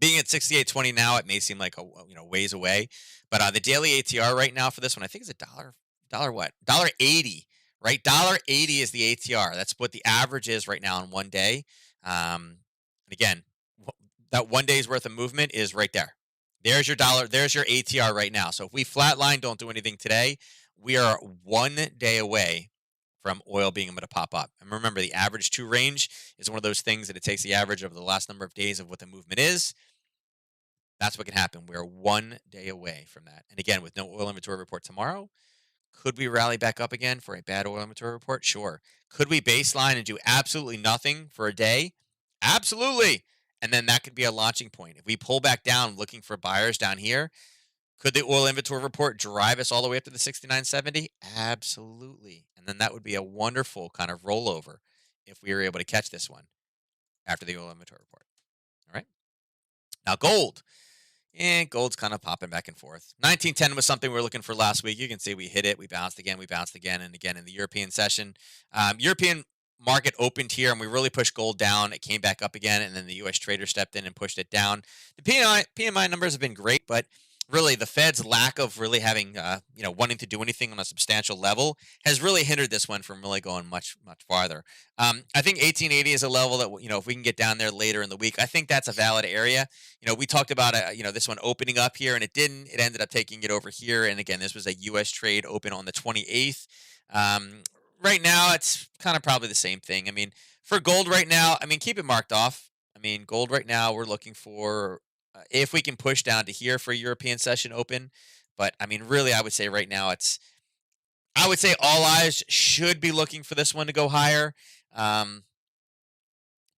Being at 68.20 now, it may seem like a ways away, but the daily ATR right now for this one, I think is dollar what? $1.80, right? $1.80 is the ATR. That's what the average is right now in one day. And again, that 1 day's worth of movement is right there. There's your dollar. There's your ATR right now. So if we flatline, don't do anything today, we are 1 day away from oil being able to pop up. And remember, the average 2 range is one of those things that it takes the average over the last number of days of what the movement is. That's what can happen. We're 1 day away from that. And again, with no oil inventory report tomorrow, could we rally back up again for a bad oil inventory report? Sure. Could we baseline and do absolutely nothing for a day? Absolutely. And then that could be a launching point. If we pull back down looking for buyers down here, could the oil inventory report drive us all the way up to the 69.70? Absolutely. And then that would be a wonderful kind of rollover if we were able to catch this one after the oil inventory report. All right. Now, gold. And gold's kind of popping back and forth. 1910 was something we were looking for last week. You can see we hit it. We bounced again. We bounced again and again in the European session. European market opened here and we really pushed gold down. It came back up again, and then the U.S. trader stepped in and pushed it down. The PMI numbers have been great, but really the Fed's lack of really having, wanting to do anything on a substantial level has really hindered this one from really going much, much farther. I think 1880 is a level that, if we can get down there later in the week, I think that's a valid area. We talked about, this one opening up here, and it didn't. It ended up taking it over here. And again, this was a U.S. trade open on the 28th. Right now, it's kind of probably the same thing. I mean, for gold right now, keep it marked off. Gold right now, we're looking for, if we can push down to here for a European session open. But, really, I would say right now I would say all eyes should be looking for this one to go higher. But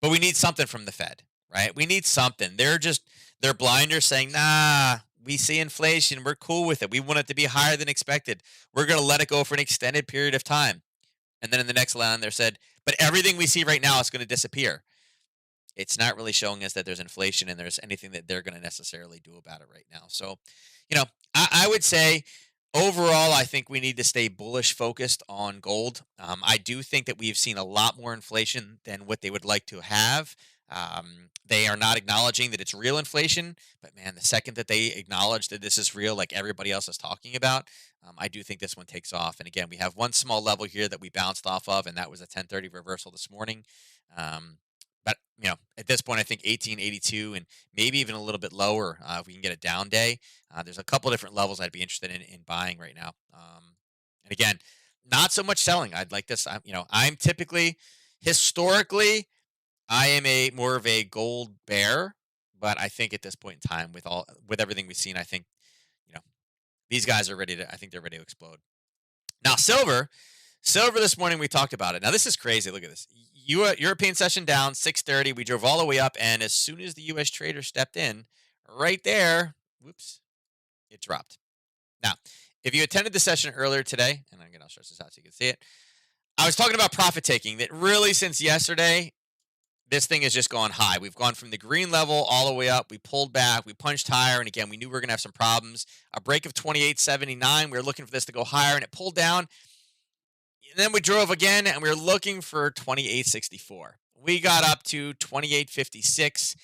we need something from the Fed, right? We need something. They're blinders saying, nah, we see inflation. We're cool with it. We want it to be higher than expected. We're going to let it go for an extended period of time. And then in the next line, they said, but everything we see right now is going to disappear. It's not really showing us that there's inflation and there's anything that they're going to necessarily do about it right now. So, I would say overall, I think we need to stay bullish focused on gold. I do think that we've seen a lot more inflation than what they would like to have. They are not acknowledging that it's real inflation, but man, the second that they acknowledge that this is real, like everybody else is talking about, I do think this one takes off. And again, we have one small level here that we bounced off of, and that was a 1030 reversal this morning. But at this point, I think 1882 and maybe even a little bit lower if we can get a down day. There's a couple different levels I'd be interested in buying right now. And again, not so much selling. I'd like this. I'm typically, historically, I am a more of a gold bear, but I think at this point in time, with everything we've seen, I think these guys are ready to. I think they're ready to explode. Now, silver. Silver this morning, we talked about it. Now, this is crazy. Look at this. European session down, 630. We drove all the way up, and as soon as the U.S. trader stepped in, right there, whoops, it dropped. Now, if you attended the session earlier today, and again, I'll stretch this out so you can see it. I was talking about profit taking, that really since yesterday, this thing has just gone high. We've gone from the green level all the way up. We pulled back. We punched higher. And again, we knew we were going to have some problems. A break of 28.79. We were looking for this to go higher, and it pulled down. And then we drove again, and we were looking for 28.64. We got up to 28.56.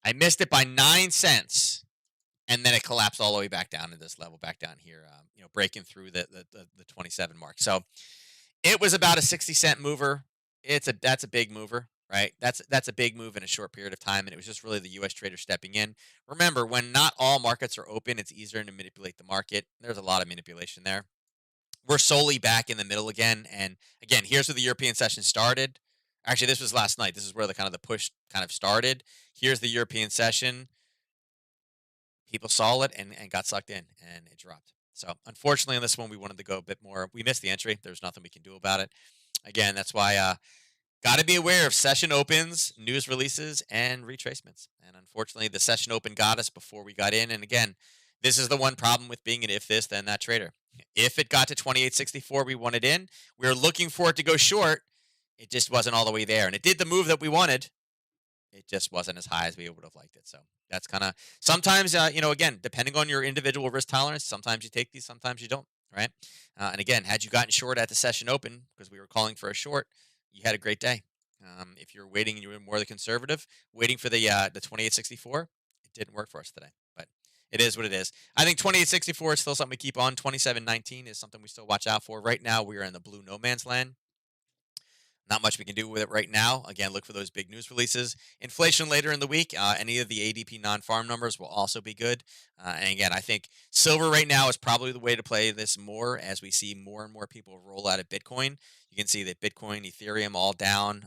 I missed it by 9 cents. And then it collapsed all the way back down to this level, back down here, breaking through the 27 mark. So it was about a 60-cent mover. That's a big mover, right? That's a big move in a short period of time, and it was just really the U.S. trader stepping in. Remember, when not all markets are open, it's easier to manipulate the market. There's a lot of manipulation there. We're solely back in the middle again, and again, here's where the European session started. Actually, this was last night. This is where the push kind of started. Here's the European session. People saw it and got sucked in, and it dropped. So unfortunately, on this one, we wanted to go a bit more. We missed the entry. There's nothing we can do about it. Again, that's why got to be aware of session opens, news releases, and retracements. And unfortunately, the session open got us before we got in. And again, this is the one problem with being an if this, then that trader. If it got to 28.64, we wanted in. We were looking for it to go short. It just wasn't all the way there. And it did the move that we wanted. It just wasn't as high as we would have liked it. So that's kind of sometimes, again, depending on your individual risk tolerance, sometimes you take these, sometimes you don't, right? And again, had you gotten short at the session open because we were calling for a short, you had a great day. If you're waiting and you were more the conservative, waiting for the 28.64, it didn't work for us today. But it is what it is. I think 28.64 is still something we keep on. 27.19 is something we still watch out for. Right now, we are in the blue no man's land. Not much we can do with it right now. Again, look for those big news releases. Inflation later in the week. Any of the ADP non-farm numbers will also be good. And again, I think silver right now is probably the way to play this more as we see more and more people roll out of Bitcoin. You can see that Bitcoin, Ethereum all down.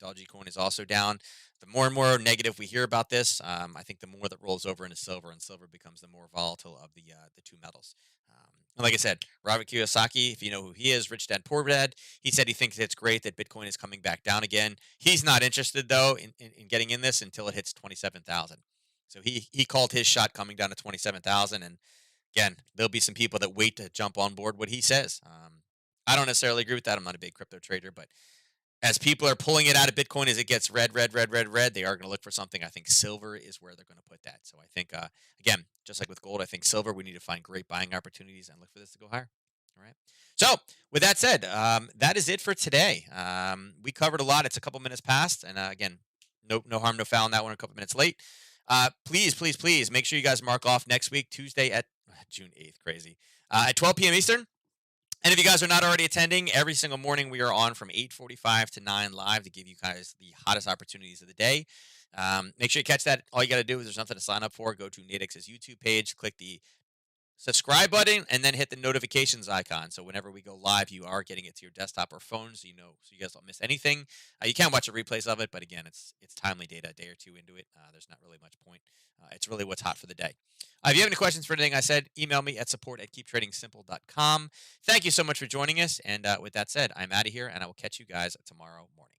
Dogecoin is also down. The more and more negative we hear about this, I think the more that rolls over into silver, and silver becomes the more volatile of the two metals. And like I said, Robert Kiyosaki, if you know who he is, Rich Dad Poor Dad, he said he thinks it's great that Bitcoin is coming back down again. He's not interested, though, in getting in this until it hits 27,000. So he called his shot coming down to 27,000. And again, there'll be some people that wait to jump on board what he says. I don't necessarily agree with that. I'm not a big crypto trader, but as people are pulling it out of Bitcoin as it gets red, they are going to look for something. I think silver is where they're going to put that. So I think, again, just like with gold, I think silver, we need to find great buying opportunities and look for this to go higher. All right. So with that said, that is it for today. We covered a lot. It's a couple minutes past. And again, no harm, no foul on that one, a couple minutes late. Please make sure you guys mark off next week, Tuesday at June 8th, crazy, at 12 p.m. Eastern. And if you guys are not already attending, every single morning we are on from 8:45 to 9 live to give you guys the hottest opportunities of the day. Make sure you catch that. All you got to do is there's nothing to sign up for. Go to Nadex's YouTube page, click the subscribe button, and then hit the notifications icon. So whenever we go live, you are getting it to your desktop or phone, so you guys don't miss anything. You can watch the replays of it, but again, it's timely data, a day or two into it. There's not really much point. It's really what's hot for the day. If you have any questions for anything I said, email me at support@keeptradingsimple.com. Thank you so much for joining us. And with that said, I'm out of here, and I will catch you guys tomorrow morning.